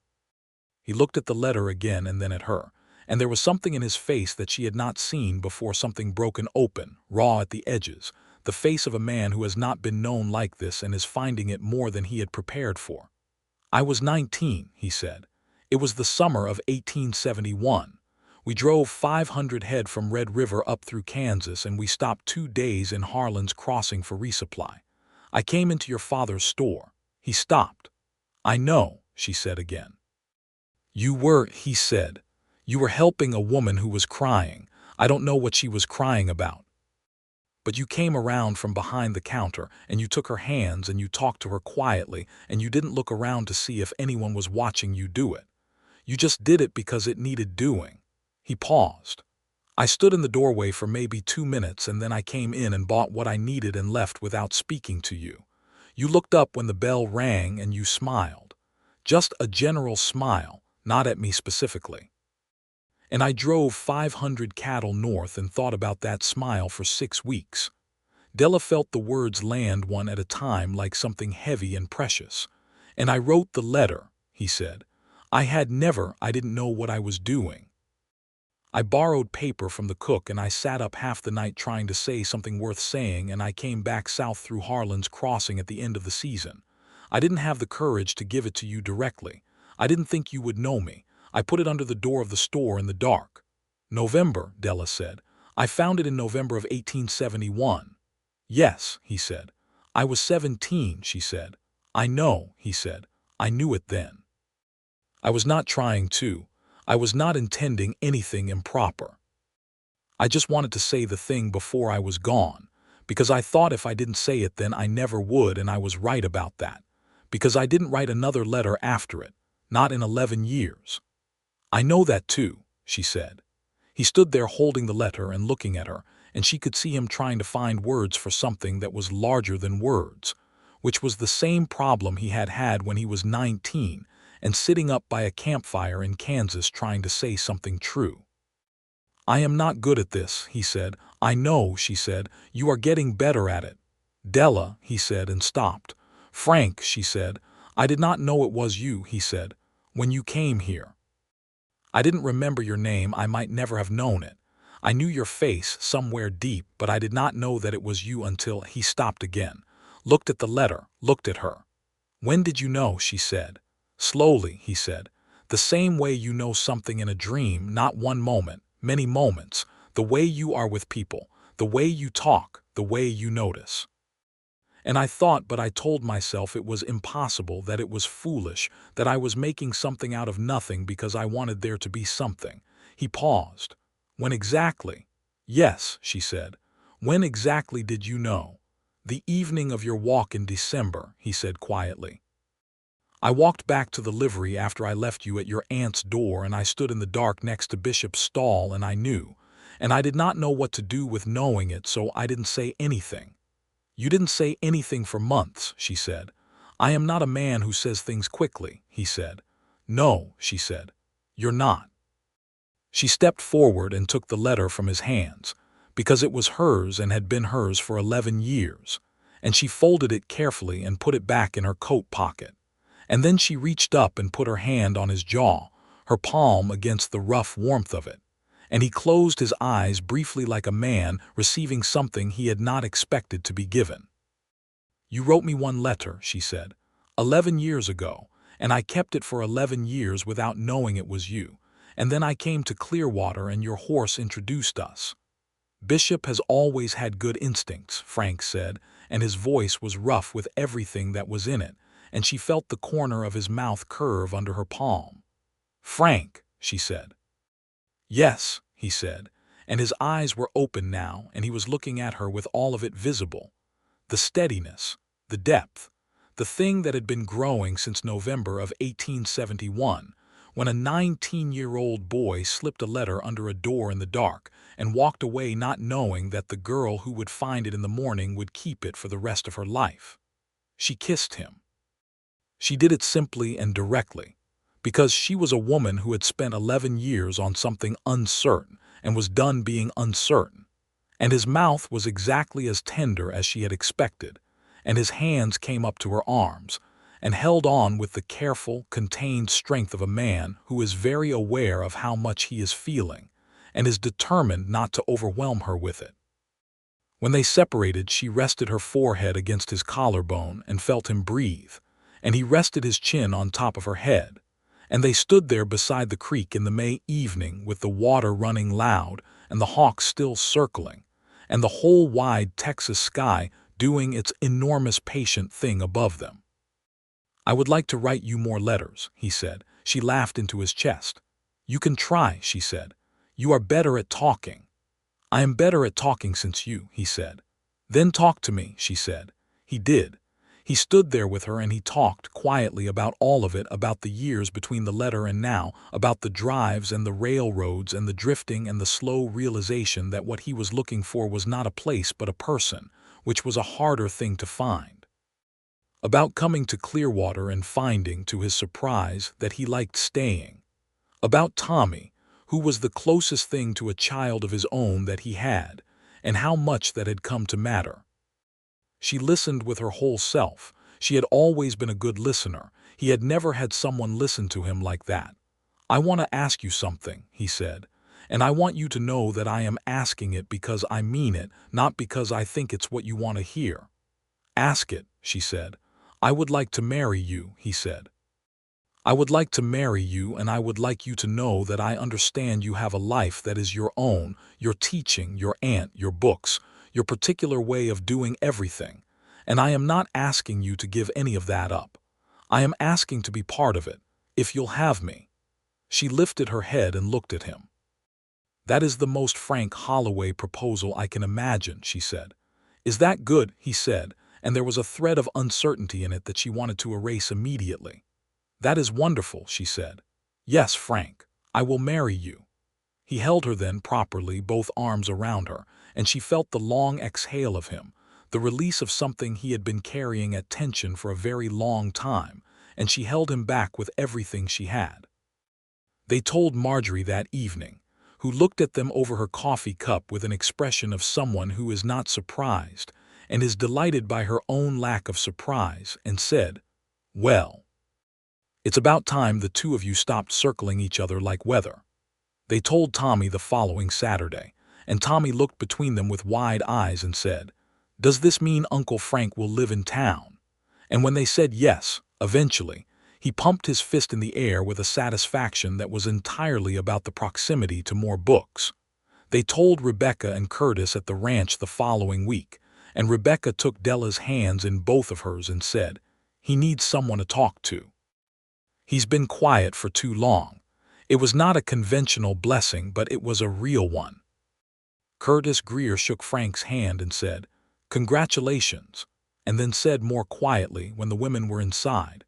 He looked at the letter again and then at her, and there was something in his face that she had not seen before, something broken open, raw at the edges, the face of a man who has not been known like this and is finding it more than he had prepared for. "I was 19, he said. "It was the summer of 1871. We drove 500 head from Red River up through Kansas, and we stopped 2 days in Harlan's Crossing for resupply. I came into your father's store." He stopped. "I know," she said again. "You were," he said. "You were helping a woman who was crying. I don't know what she was crying about. But you came around from behind the counter, and you took her hands, and you talked to her quietly, and you didn't look around to see if anyone was watching you do it. You just did it because it needed doing." He paused. "I stood in the doorway for maybe 2 minutes, and then I came in and bought what I needed and left without speaking to you. You looked up when the bell rang, and you smiled. Just a general smile, not at me specifically. And I drove 500 cattle north and thought about that smile for 6 weeks. Della felt the words land one at a time like something heavy and precious. And I wrote the letter, he said. I didn't know what I was doing. I borrowed paper from the cook and I sat up half the night trying to say something worth saying, and I came back south through Harlan's Crossing at the end of the season. I didn't have the courage to give it to you directly. I didn't think you would know me. I put it under the door of the store in the dark. November, Della said. I found it in November of 1871. Yes, he said. I was 17, she said. I know, he said. I knew it then. I was not trying to. I was not intending anything improper. I just wanted to say the thing before I was gone, because I thought if I didn't say it then I never would, and I was right about that, because I didn't write another letter after it, not in 11 years. I know that too, she said. He stood there holding the letter and looking at her, and she could see him trying to find words for something that was larger than words, which was the same problem he had had when he was 19 and sitting up by a campfire in Kansas trying to say something true. I am not good at this, he said. I know, she said. You are getting better at it. Della, he said, and stopped. Frank, she said. I did not know it was you, he said, when you came here. I didn't remember your name. I might never have known it. I knew your face somewhere deep, but I did not know that it was you until he stopped again, looked at the letter, looked at her. When did you know, she said. Slowly, he said. The same way you know something in a dream, not one moment, many moments, the way you are with people, the way you talk, the way you notice. And I thought, but I told myself it was impossible, that it was foolish, that I was making something out of nothing because I wanted there to be something. He paused. When exactly? Yes, she said. When exactly did you know? The evening of your walk in December, he said quietly. I walked back to the livery after I left you at your aunt's door, and I stood in the dark next to Bishop's stall, and I knew. And I did not know what to do with knowing it, so I didn't say anything. You didn't say anything for months, she said. I am not a man who says things quickly, he said. No, she said. You're not. She stepped forward and took the letter from his hands, because it was hers and had been hers for 11 years, and she folded it carefully and put it back in her coat pocket. And then she reached up and put her hand on his jaw, her palm against the rough warmth of it. And he closed his eyes briefly like a man receiving something he had not expected to be given. You wrote me one letter, she said, 11 years ago, and I kept it for 11 years without knowing it was you. And then I came to Clearwater and your horse introduced us. Bishop has always had good instincts, Frank said, and his voice was rough with everything that was in it, and she felt the corner of his mouth curve under her palm. Frank, she said. Yes, he said, and his eyes were open now, and he was looking at her with all of it visible. The steadiness, the depth, the thing that had been growing since November of 1871, when a 19-year-old boy slipped a letter under a door in the dark and walked away not knowing that the girl who would find it in the morning would keep it for the rest of her life. She kissed him. She did it simply and directly, because she was a woman who had spent 11 years on something uncertain and was done being uncertain. And his mouth was exactly as tender as she had expected, and his hands came up to her arms and held on with the careful, contained strength of a man who is very aware of how much he is feeling and is determined not to overwhelm her with it. When they separated, she rested her forehead against his collarbone and felt him breathe, and he rested his chin on top of her head, and they stood there beside the creek in the May evening with the water running loud and the hawks still circling, and the whole wide Texas sky doing its enormous patient thing above them. I would like to write you more letters, he said. She laughed into his chest. You can try, she said. You are better at talking. I am better at talking since you, he said. Then talk to me, she said. He did. He stood there with her and he talked quietly about all of it, about the years between the letter and now, about the drives and the railroads and the drifting and the slow realization that what he was looking for was not a place but a person, which was a harder thing to find. About coming to Clearwater and finding, to his surprise, that he liked staying. About Tommy, who was the closest thing to a child of his own that he had, and how much that had come to matter. She listened with her whole self. She had always been a good listener. He had never had someone listen to him like that. "I want to ask you something," he said, "and I want you to know that I am asking it because I mean it, not because I think it's what you want to hear." "Ask it," she said. "I would like to marry you," he said. "I would like to marry you, and I would like you to know that I understand you have a life that is your own, your teaching, your aunt, your books, your particular way of doing everything, and I am not asking you to give any of that up. I am asking to be part of it, if you'll have me." She lifted her head and looked at him. "That is the most Frank Holloway proposal I can imagine," she said. "Is that good?" he said, and there was a thread of uncertainty in it that she wanted to erase immediately. "That is wonderful," she said. "Yes, Frank, I will marry you." He held her then properly, both arms around her, and she felt the long exhale of him, the release of something he had been carrying at tension for a very long time, and she held him back with everything she had. They told Marjorie that evening, who looked at them over her coffee cup with an expression of someone who is not surprised and is delighted by her own lack of surprise, and said, "Well, it's about time the two of you stopped circling each other like weather." They told Tommy the following Saturday, and Tommy looked between them with wide eyes and said, "Does this mean Uncle Frank will live in town?" And when they said yes, eventually, he pumped his fist in the air with a satisfaction that was entirely about the proximity to more books. They told Rebecca and Curtis at the ranch the following week, and Rebecca took Della's hands in both of hers and said, "He needs someone to talk to. He's been quiet for too long." It was not a conventional blessing, but it was a real one. Curtis Greer shook Frank's hand and said, "Congratulations," and then said more quietly when the women were inside,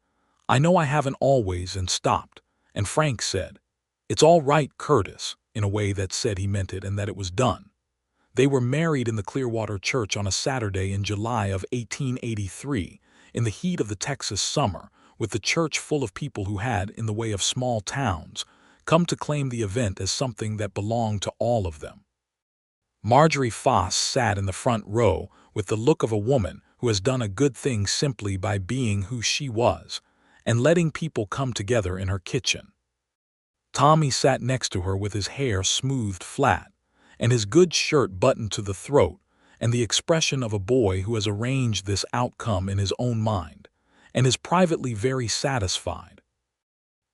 "I know I haven't always," and stopped, and Frank said, "It's all right, Curtis," in a way that said he meant it and that it was done. They were married in the Clearwater church on a Saturday in July of 1883, in the heat of the Texas summer, with the church full of people who had, in the way of small towns, come to claim the event as something that belonged to all of them. Marjorie Foss sat in the front row with the look of a woman who has done a good thing simply by being who she was and letting people come together in her kitchen. Tommy sat next to her with his hair smoothed flat and his good shirt buttoned to the throat, and the expression of a boy who has arranged this outcome in his own mind and is privately very satisfied.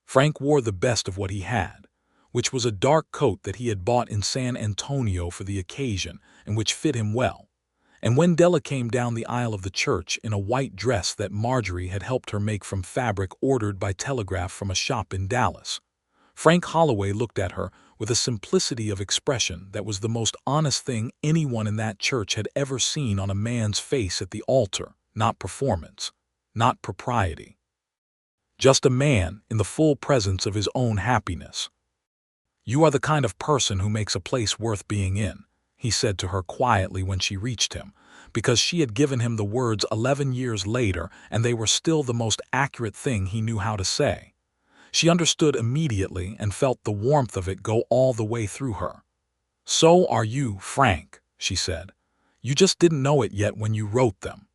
Frank wore the best of what he had, which was a dark coat that he had bought in San Antonio for the occasion and which fit him well. And when Della came down the aisle of the church in a white dress that Marjorie had helped her make from fabric ordered by telegraph from a shop in Dallas, Frank Holloway looked at her with a simplicity of expression that was the most honest thing anyone in that church had ever seen on a man's face at the altar, not performance, not propriety. Just a man in the full presence of his own happiness. "You are the kind of person who makes a place worth being in," he said to her quietly when she reached him, because she had given him the words 11 years later and they were still the most accurate thing he knew how to say. She understood immediately and felt the warmth of it go all the way through her. "So are you, Frank," she said. "You just didn't know it yet when you wrote them."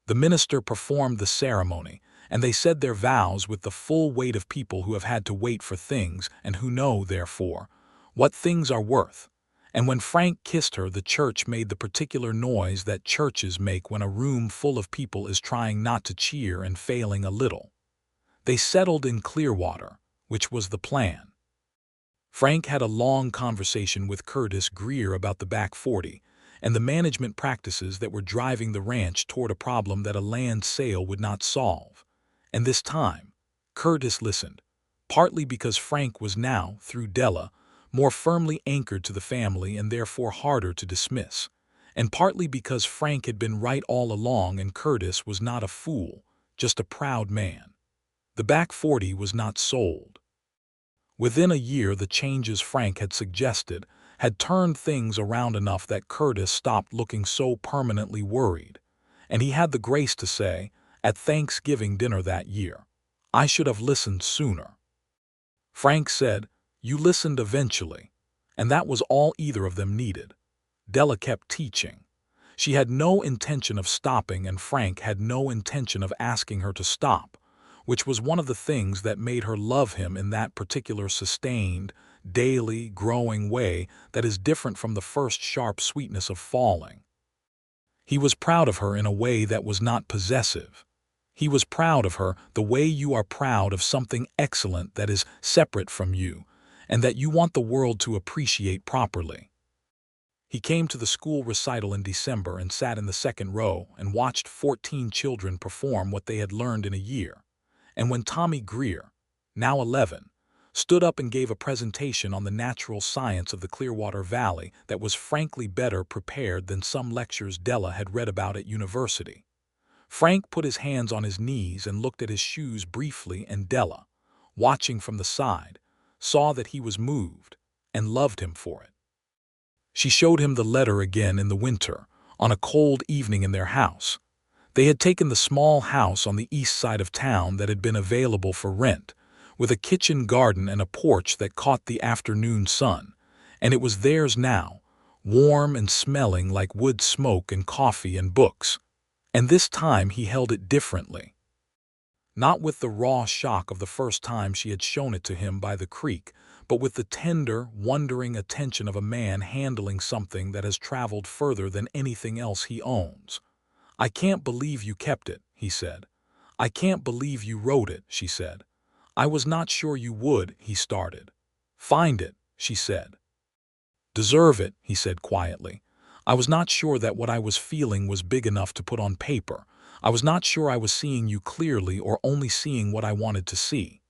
The minister performed the ceremony, and they said their vows with the full weight of people who have had to wait for things and who know, therefore, what things are worth. And when Frank kissed her, the church made the particular noise that churches make when a room full of people is trying not to cheer and failing a little. They settled in Clearwater, which was the plan. Frank had a long conversation with Curtis Greer about the back 40 and the management practices that were driving the ranch toward a problem that a land sale would not solve. And this time, Curtis listened, partly because Frank was now, through Della, more firmly anchored to the family and therefore harder to dismiss, and partly because Frank had been right all along and Curtis was not a fool, just a proud man. The back 40 was not sold. Within a year, the changes Frank had suggested had turned things around enough that Curtis stopped looking so permanently worried, and he had the grace to say, at Thanksgiving dinner that year, "I should have listened sooner." Frank said, You listened eventually, and that was all either of them needed. Della kept teaching. She had no intention of stopping, and Frank had no intention of asking her to stop, which was one of the things that made her love him in that particular sustained, daily, growing way that is different from the first sharp sweetness of falling. He was proud of her in a way that was not possessive. He was proud of her the way you are proud of something excellent that is separate from you, and that you want the world to appreciate properly. He came to the school recital in December and sat in the second row and watched 14 children perform what they had learned in a year. And when Tommy Greer, now 11, stood up and gave a presentation on the natural science of the Clearwater Valley that was frankly better prepared than some lectures Della had read about at university, Frank put his hands on his knees and looked at his shoes briefly, and Della, watching from the side, saw that he was moved and loved him for it. She showed him the letter again in the winter, on a cold evening in their house. They had taken the small house on the east side of town that had been available for rent, with a kitchen garden and a porch that caught the afternoon sun, and it was theirs now, warm and smelling like wood smoke and coffee and books. And this time he held it differently. Not with the raw shock of the first time she had shown it to him by the creek, but with the tender, wondering attention of a man handling something that has traveled further than anything else he owns. "I can't believe you kept it," he said. "I can't believe you wrote it," she said. "I was not sure you would," he started. "Find it," she said. "Deserve it," he said quietly. "I was not sure that what I was feeling was big enough to put on paper. I was not sure I was seeing you clearly or only seeing what I wanted to see."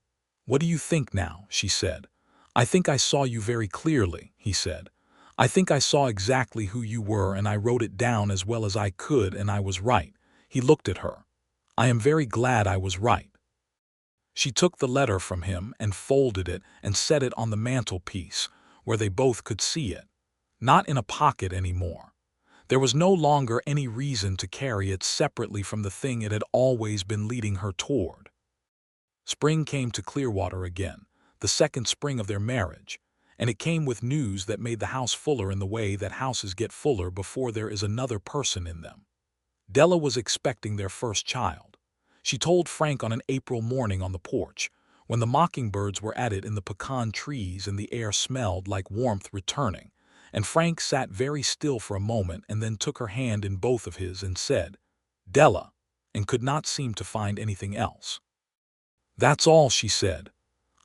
"What do you think now?" she said. "I think I saw you very clearly," he said. "I think I saw exactly who you were, and I wrote it down as well as I could, and I was right." He looked at her. "I am very glad I was right." She took the letter from him and folded it and set it on the mantelpiece, where they both could see it. Not in a pocket anymore. There was no longer any reason to carry it separately from the thing it had always been leading her toward. Spring came to Clearwater again, the second spring of their marriage, and it came with news that made the house fuller in the way that houses get fuller before there is another person in them. Della was expecting their first child. She told Frank on an April morning on the porch, when the mockingbirds were at it in the pecan trees and the air smelled like warmth returning, and Frank sat very still for a moment and then took her hand in both of his and said, "Della," and could not seem to find anything else. "That's all," she said.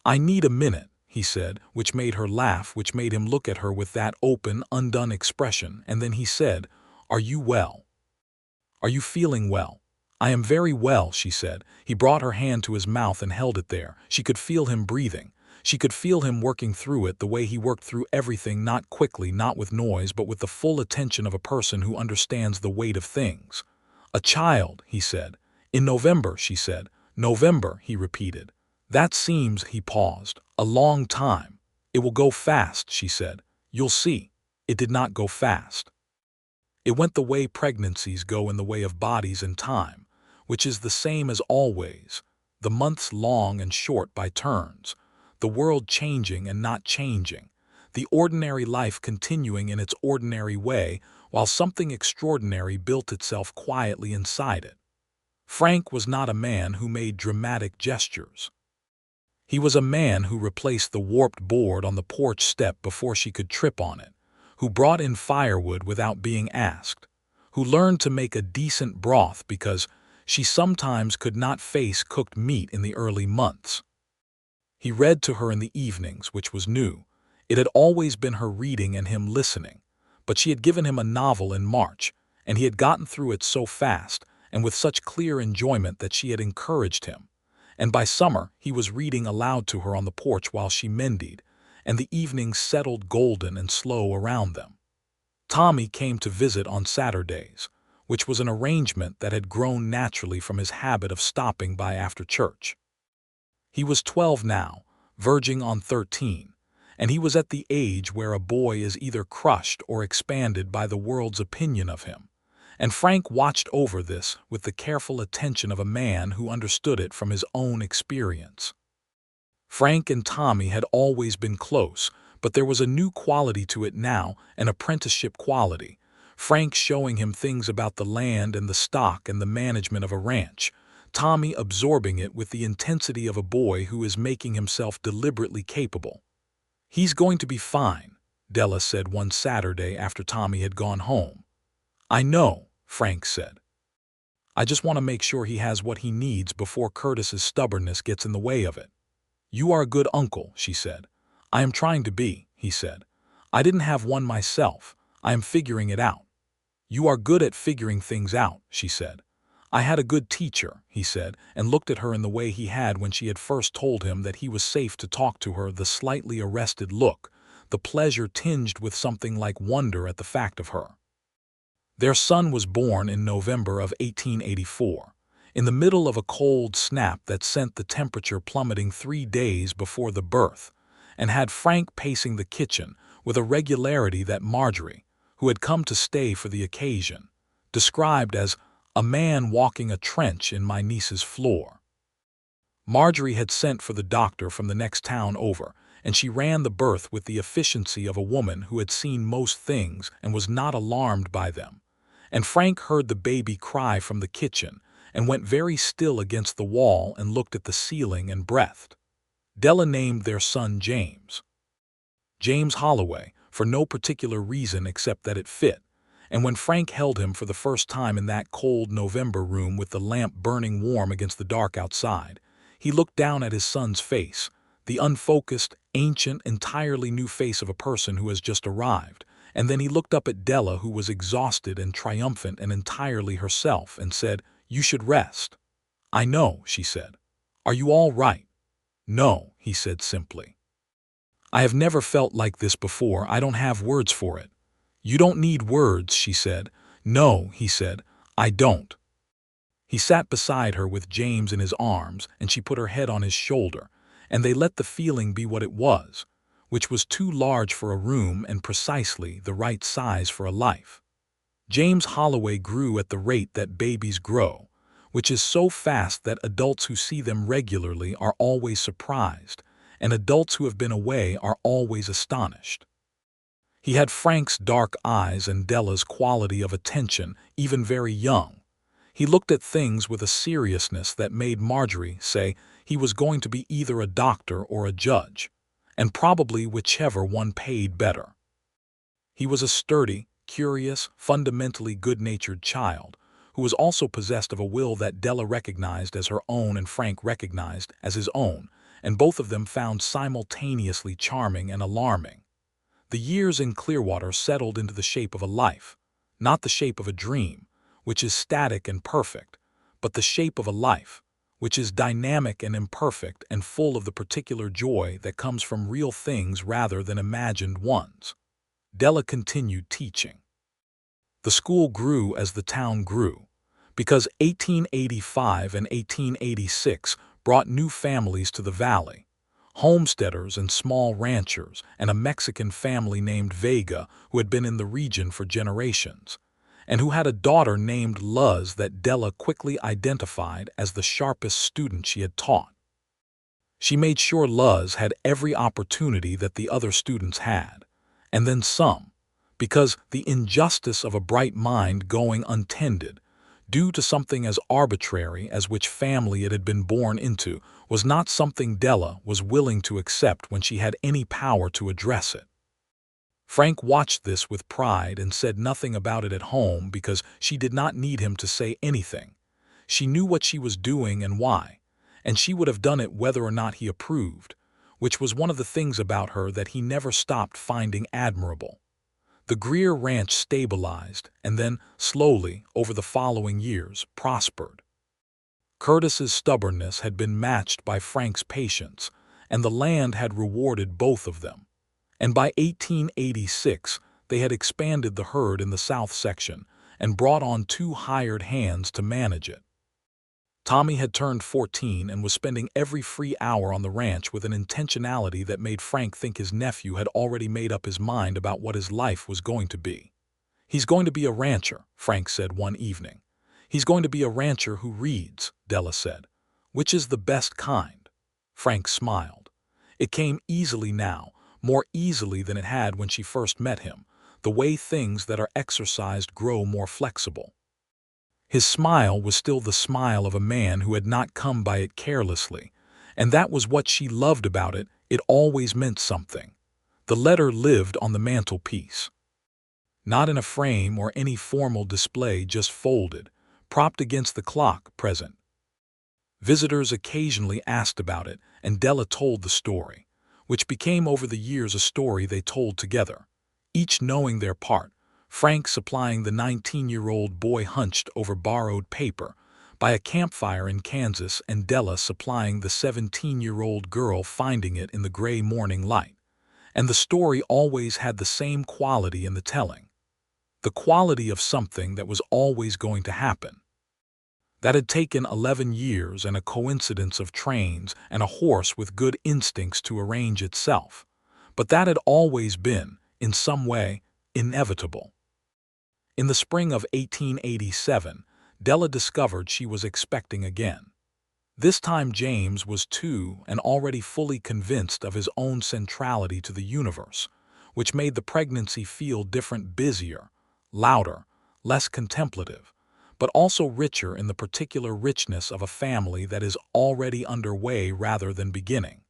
"I need a minute," he said, which made her laugh, which made him look at her with that open, undone expression, and then he said, "Are you well? Are you feeling well?" "I am very well," she said. He brought her hand to his mouth and held it there. She could feel him breathing. She could feel him working through it the way he worked through everything, not quickly, not with noise, but with the full attention of a person who understands the weight of things. "A child," he said. "In November," she said. "November," he repeated. "That seems," he paused, "a long time." "It will go fast," she said. "You'll see." It did not go fast. It went the way pregnancies go in the way of bodies and time, which is the same as always, the months long and short by turns, the world changing and not changing, the ordinary life continuing in its ordinary way while something extraordinary built itself quietly inside it. Frank was not a man who made dramatic gestures. He was a man who replaced the warped board on the porch step before she could trip on it, who brought in firewood without being asked, who learned to make a decent broth because she sometimes could not face cooked meat in the early months. He read to her in the evenings, which was new. It had always been her reading and him listening, but she had given him a novel in March, and he had gotten through it so fast and with such clear enjoyment that she had encouraged him. And by summer he was reading aloud to her on the porch while she mended, and the evenings settled golden and slow around them. Tommy came to visit on Saturdays, which was an arrangement that had grown naturally from his habit of stopping by after church. He was 12 now, verging on 13, and he was at the age where a boy is either crushed or expanded by the world's opinion of him, and Frank watched over this with the careful attention of a man who understood it from his own experience. Frank and Tommy had always been close, but there was a new quality to it now, an apprenticeship quality. Frank showing him things about the land and the stock and the management of a ranch. Tommy absorbing it with the intensity of a boy who is making himself deliberately capable. "He's going to be fine," Della said one Saturday after Tommy had gone home. "I know," Frank said. "I just want to make sure he has what he needs before Curtis's stubbornness gets in the way of it." "You are a good uncle," she said. "I am trying to be," he said. "I didn't have one myself. I am figuring it out." "You are good at figuring things out," she said. "I had a good teacher," he said, and looked at her in the way he had when she had first told him that he was safe to talk to her, the slightly arrested look, the pleasure tinged with something like wonder at the fact of her. Their son was born in November of 1884, in the middle of a cold snap that sent the temperature plummeting 3 days before the birth, and had Frank pacing the kitchen with a regularity that Marjorie, who had come to stay for the occasion, described as "a man walking a trench in my niece's floor." Marjorie had sent for the doctor from the next town over, and she ran the birth with the efficiency of a woman who had seen most things and was not alarmed by them. And Frank heard the baby cry from the kitchen and went very still against the wall and looked at the ceiling and breathed. Della named their son James Holloway, for no particular reason except that it fit, and when Frank held him for the first time in that cold November room with the lamp burning warm against the dark outside, he looked down at his son's face, the unfocused, ancient, entirely new face of a person who has just arrived, and then he looked up at Della, who was exhausted and triumphant and entirely herself, and said, "You should rest." "I know," she said. "Are you all right?" "No," he said simply. "I have never felt like this before. I don't have words for it." "You don't need words," she said. "No," he said, "I don't." He sat beside her with James in his arms, and she put her head on his shoulder, and they let the feeling be what it was, which was too large for a room and precisely the right size for a life. James Holloway grew at the rate that babies grow, which is so fast that adults who see them regularly are always surprised, and adults who have been away are always astonished. He had Frank's dark eyes and Della's quality of attention, even very young. He looked at things with a seriousness that made Marjorie say he was going to be either a doctor or a judge, and probably whichever one paid better. He was a sturdy, curious, fundamentally good-natured child, who was also possessed of a will that Della recognized as her own and Frank recognized as his own, and both of them found simultaneously charming and alarming. The years in Clearwater settled into the shape of a life, not the shape of a dream, which is static and perfect, but the shape of a life, which is dynamic and imperfect and full of the particular joy that comes from real things rather than imagined ones. Della continued teaching. The school grew as the town grew, because 1885 and 1886 brought new families to the valley, homesteaders and small ranchers, and a Mexican family named Vega who had been in the region for generations, and who had a daughter named Luz that Della quickly identified as the sharpest student she had taught. She made sure Luz had every opportunity that the other students had, and then some, because the injustice of a bright mind going untended, due to something as arbitrary as which family it had been born into, was not something Della was willing to accept when she had any power to address it. Frank watched this with pride and said nothing about it at home because she did not need him to say anything. She knew what she was doing and why, and she would have done it whether or not he approved, which was one of the things about her that he never stopped finding admirable. The Greer Ranch stabilized and then, slowly, over the following years, prospered. Curtis's stubbornness had been matched by Frank's patience, and the land had rewarded both of them. And by 1886, they had expanded the herd in the south section and brought on 2 hired hands to manage it. Tommy had turned 14 and was spending every free hour on the ranch with an intentionality that made Frank think his nephew had already made up his mind about what his life was going to be. "He's going to be a rancher," Frank said one evening. "He's going to be a rancher who reads," Della said. "Which is the best kind?" Frank smiled. It came easily now, more easily than it had when she first met him, the way things that are exercised grow more flexible. His smile was still the smile of a man who had not come by it carelessly, and that was what she loved about it. It always meant something. The letter lived on the mantelpiece. Not in a frame or any formal display, just folded, propped against the clock, present. Visitors occasionally asked about it, and Della told the story, which became over the years a story they told together, each knowing their part, Frank supplying the 19-year-old boy hunched over borrowed paper by a campfire in Kansas, and Della supplying the 17-year-old girl finding it in the gray morning light. And the story always had the same quality in the telling, the quality of something that was always going to happen. That had taken 11 years and a coincidence of trains and a horse with good instincts to arrange itself, but that had always been, in some way, inevitable. In the spring of 1887, Della discovered she was expecting again. This time James was too, and already fully convinced of his own centrality to the universe, which made the pregnancy feel different, busier, louder, less contemplative, but also richer in the particular richness of a family that is already underway rather than beginning.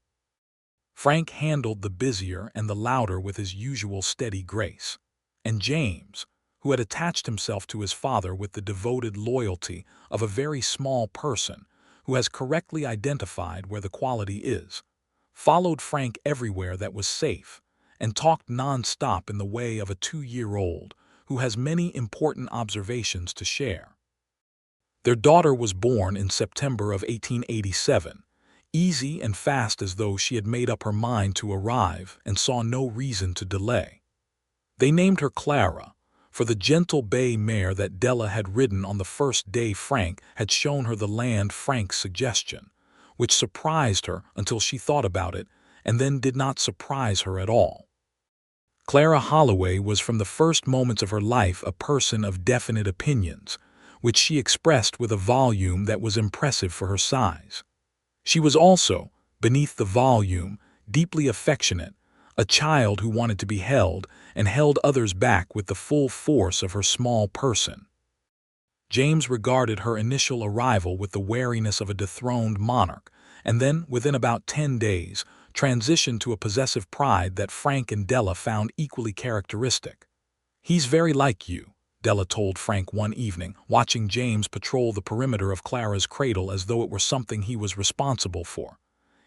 Frank handled the busier and the louder with his usual steady grace, and James, who had attached himself to his father with the devoted loyalty of a very small person who has correctly identified where the quality is, followed Frank everywhere that was safe and talked non-stop in the way of a 2-year-old who has many important observations to share. Their daughter was born in September of 1887, easy and fast as though she had made up her mind to arrive and saw no reason to delay. They named her Clara, for the gentle bay mare that Della had ridden on the first day Frank had shown her the land, Frank's suggestion, which surprised her until she thought about it and then did not surprise her at all. Clara Holloway was from the first moments of her life a person of definite opinions, which she expressed with a volume that was impressive for her size. She was also, beneath the volume, deeply affectionate, a child who wanted to be held and held others back with the full force of her small person. James regarded her initial arrival with the wariness of a dethroned monarch, and then, within about 10 days, transitioned to a possessive pride that Frank and Della found equally characteristic. "He's very like you," Della told Frank one evening, watching James patrol the perimeter of Clara's cradle as though it were something he was responsible for.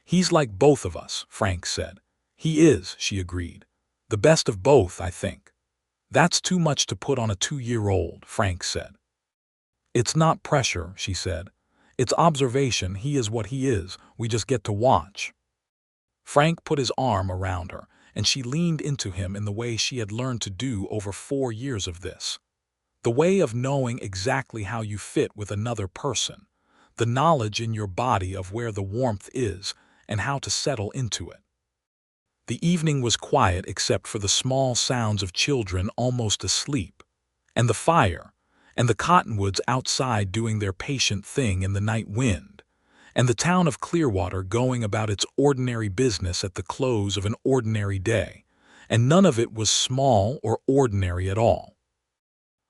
"He's like both of us," Frank said. "He is," she agreed. "The best of both, I think." "That's too much to put on a 2-year-old, Frank said. "It's not pressure," she said. "It's observation. He is what he is. We just get to watch." Frank put his arm around her, and she leaned into him in the way she had learned to do over 4 years of this. The way of knowing exactly how you fit with another person, the knowledge in your body of where the warmth is and how to settle into it. The evening was quiet except for the small sounds of children almost asleep, and the fire, and the cottonwoods outside doing their patient thing in the night wind, and the town of Clearwater going about its ordinary business at the close of an ordinary day, and none of it was small or ordinary at all.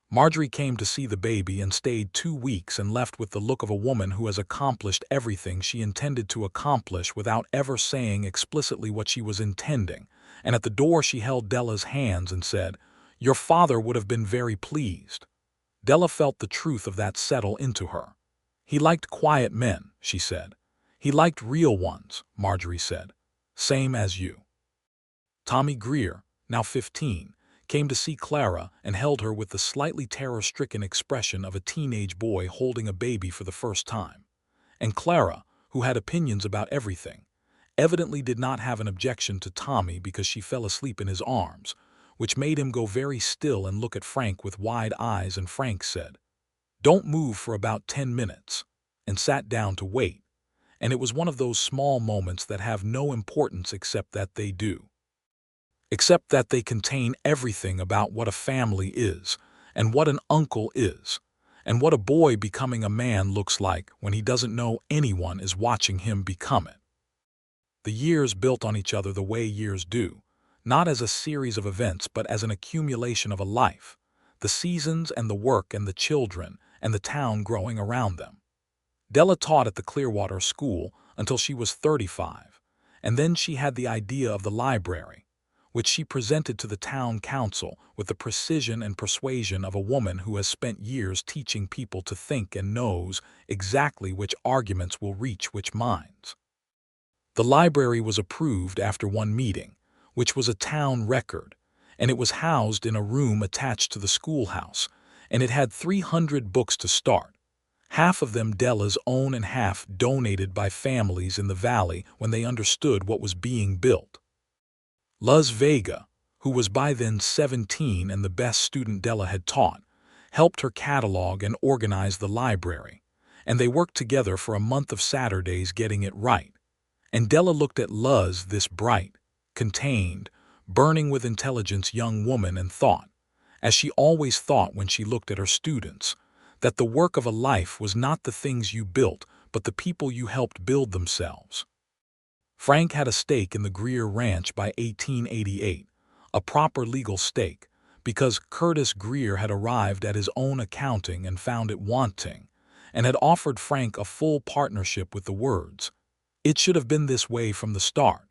Marjorie came to see the baby and stayed 2 weeks and left with the look of a woman who has accomplished everything she intended to accomplish without ever saying explicitly what she was intending, and at the door she held Della's hands and said, "Your father would have been very pleased." Della felt the truth of that settle into her. "He liked quiet men," she said. "He liked real ones," Marjorie said. "Same as you." Tommy Greer, now 15, came to see Clara and held her with the slightly terror-stricken expression of a teenage boy holding a baby for the first time. And Clara, who had opinions about everything, evidently did not have an objection to Tommy because she fell asleep in his arms, which made him go very still and look at Frank with wide eyes, and Frank said, "Don't move for about 10 minutes," and sat down to wait, and it was one of those small moments that have no importance except that they do. Except that they contain everything about what a family is, and what an uncle is, and what a boy becoming a man looks like when he doesn't know anyone is watching him become it. The years built on each other the way years do, not as a series of events but as an accumulation of a life, the seasons and the work and the children and the town growing around them. Della taught at the Clearwater school until she was 35, and then she had the idea of the library, which she presented to the town council with the precision and persuasion of a woman who has spent years teaching people to think and knows exactly which arguments will reach which minds. The library was approved after one meeting, which was a town record, and it was housed in a room attached to the schoolhouse, and it had 300 books to start, half of them Della's own and half donated by families in the valley when they understood what was being built. Luz Vega, who was by then 17 and the best student Della had taught, helped her catalog and organize the library, and they worked together for a month of Saturdays getting it right. And Della looked at Luz, this bright, contained, burning with intelligence young woman, and thought, as she always thought when she looked at her students, that the work of a life was not the things you built but the people you helped build themselves. Frank had a stake in the Greer Ranch by 1888, a proper legal stake, because Curtis Greer had arrived at his own accounting and found it wanting, and had offered Frank a full partnership with the words, "It should have been this way from the start,"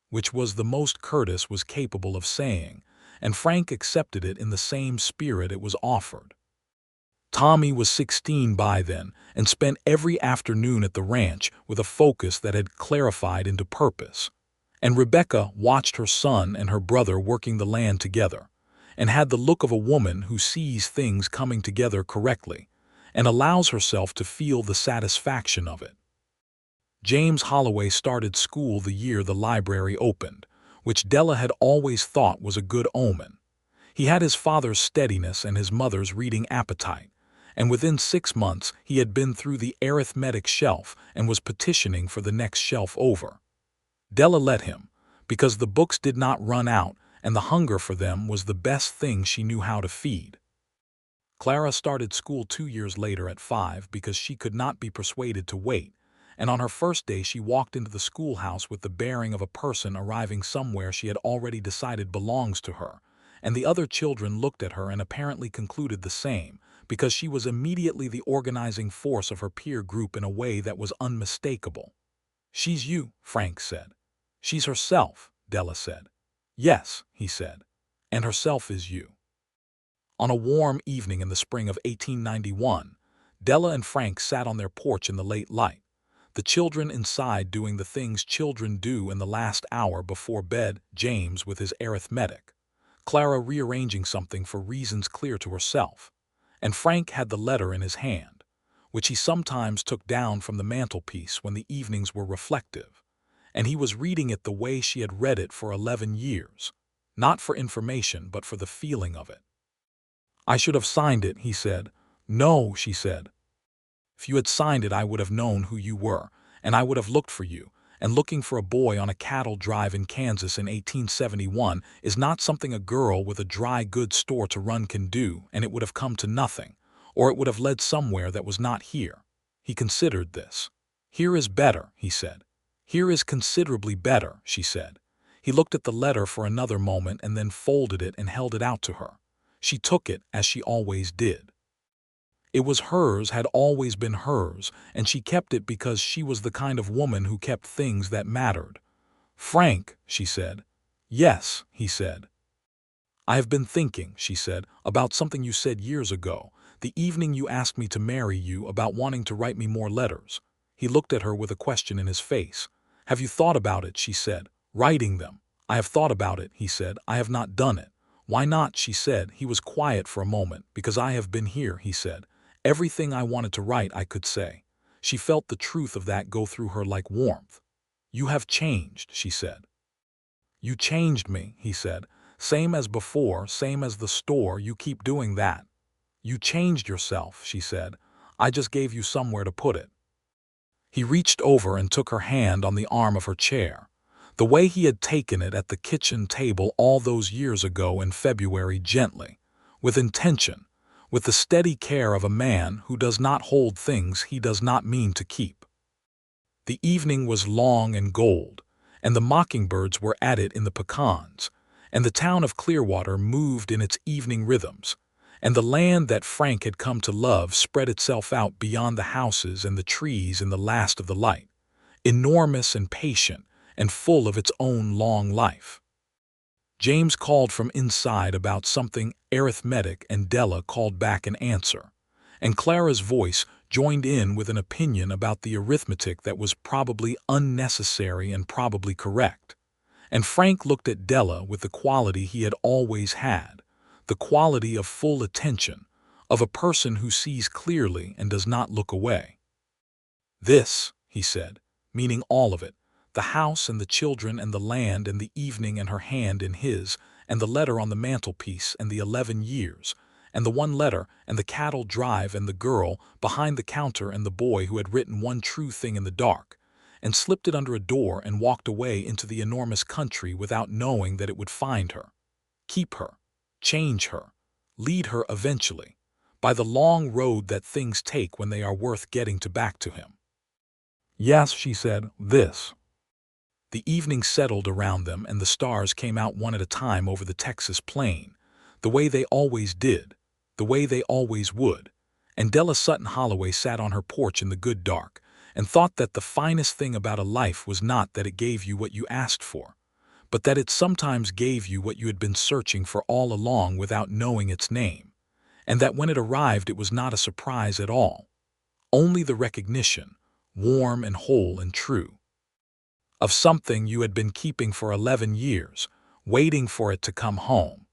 which was the most Curtis was capable of saying, and Frank accepted it in the same spirit it was offered. Tommy was 16 by then and spent every afternoon at the ranch with a focus that had clarified into purpose. And Rebecca watched her son and her brother working the land together, and had the look of a woman who sees things coming together correctly and allows herself to feel the satisfaction of it. James Holloway started school the year the library opened, which Della had always thought was a good omen. He had his father's steadiness and his mother's reading appetite, and within 6 months he had been through the arithmetic shelf and was petitioning for the next shelf over. Della let him, because the books did not run out and the hunger for them was the best thing she knew how to feed. Clara started school 2 years later at 5 because she could not be persuaded to wait, and on her first day she walked into the schoolhouse with the bearing of a person arriving somewhere she had already decided belongs to her, and the other children looked at her and apparently concluded the same, because she was immediately the organizing force of her peer group in a way that was unmistakable. "She's you," Frank said. "She's herself," Della said. "Yes," he said, "and herself is you." On a warm evening in the spring of 1891, Della and Frank sat on their porch in the late light, the children inside doing the things children do in the last hour before bed, James with his arithmetic, Clara rearranging something for reasons clear to herself, and Frank had the letter in his hand, which he sometimes took down from the mantelpiece when the evenings were reflective, and he was reading it the way she had read it for 11 years, not for information but for the feeling of it. "I should have signed it," he said. "No," she said. "If you had signed it I would have known who you were, and I would have looked for you, and looking for a boy on a cattle drive in Kansas in 1871 is not something a girl with a dry goods store to run can do, and it would have come to nothing, or it would have led somewhere that was not here." He considered this. "Here is better," he said. "Here is considerably better," she said. He looked at the letter for another moment and then folded it and held it out to her. She took it as she always did. It was hers, had always been hers, and she kept it because she was the kind of woman who kept things that mattered. "Frank," she said. "Yes," he said. "I have been thinking," she said, "about something you said years ago, the evening you asked me to marry you, about wanting to write me more letters." He looked at her with a question in his face. "Have you thought about it?" she said. "Writing them." "I have thought about it," he said. "I have not done it." "Why not?" she said. He was quiet for a moment. "Because I have been here," he said. "Everything I wanted to write I could say." She felt the truth of that go through her like warmth. "You have changed," she said. "You changed me," he said. "Same as before, same as the store, you keep doing that." "You changed yourself," she said. "I just gave you somewhere to put it." He reached over and took her hand on the arm of her chair, the way he had taken it at the kitchen table all those years ago in February, gently, with intention, with the steady care of a man who does not hold things he does not mean to keep. The evening was long and gold, and the mockingbirds were at it in the pecans, and the town of Clearwater moved in its evening rhythms, and the land that Frank had come to love spread itself out beyond the houses and the trees in the last of the light, enormous and patient and full of its own long life. James called from inside about something arithmetic, and Della called back an answer, and Clara's voice joined in with an opinion about the arithmetic that was probably unnecessary and probably correct. And Frank looked at Della with the quality he had always had, the quality of full attention, of a person who sees clearly and does not look away. "This," he said, meaning all of it, the house and the children and the land and the evening and her hand in his, and the letter on the mantelpiece and the 11 years, and the one letter and the cattle drive and the girl behind the counter and the boy who had written one true thing in the dark, and slipped it under a door and walked away into the enormous country without knowing that it would find her, keep her, change her, lead her eventually, by the long road that things take when they are worth getting to back to him. "Yes," she said, "this." The evening settled around them, and the stars came out one at a time over the Texas plain, the way they always did, the way they always would, and Della Sutton Holloway sat on her porch in the good dark, and thought that the finest thing about a life was not that it gave you what you asked for, but that it sometimes gave you what you had been searching for all along without knowing its name, and that when it arrived it was not a surprise at all, only the recognition, warm and whole and true, of something you had been keeping for 11 years, waiting for it to come home,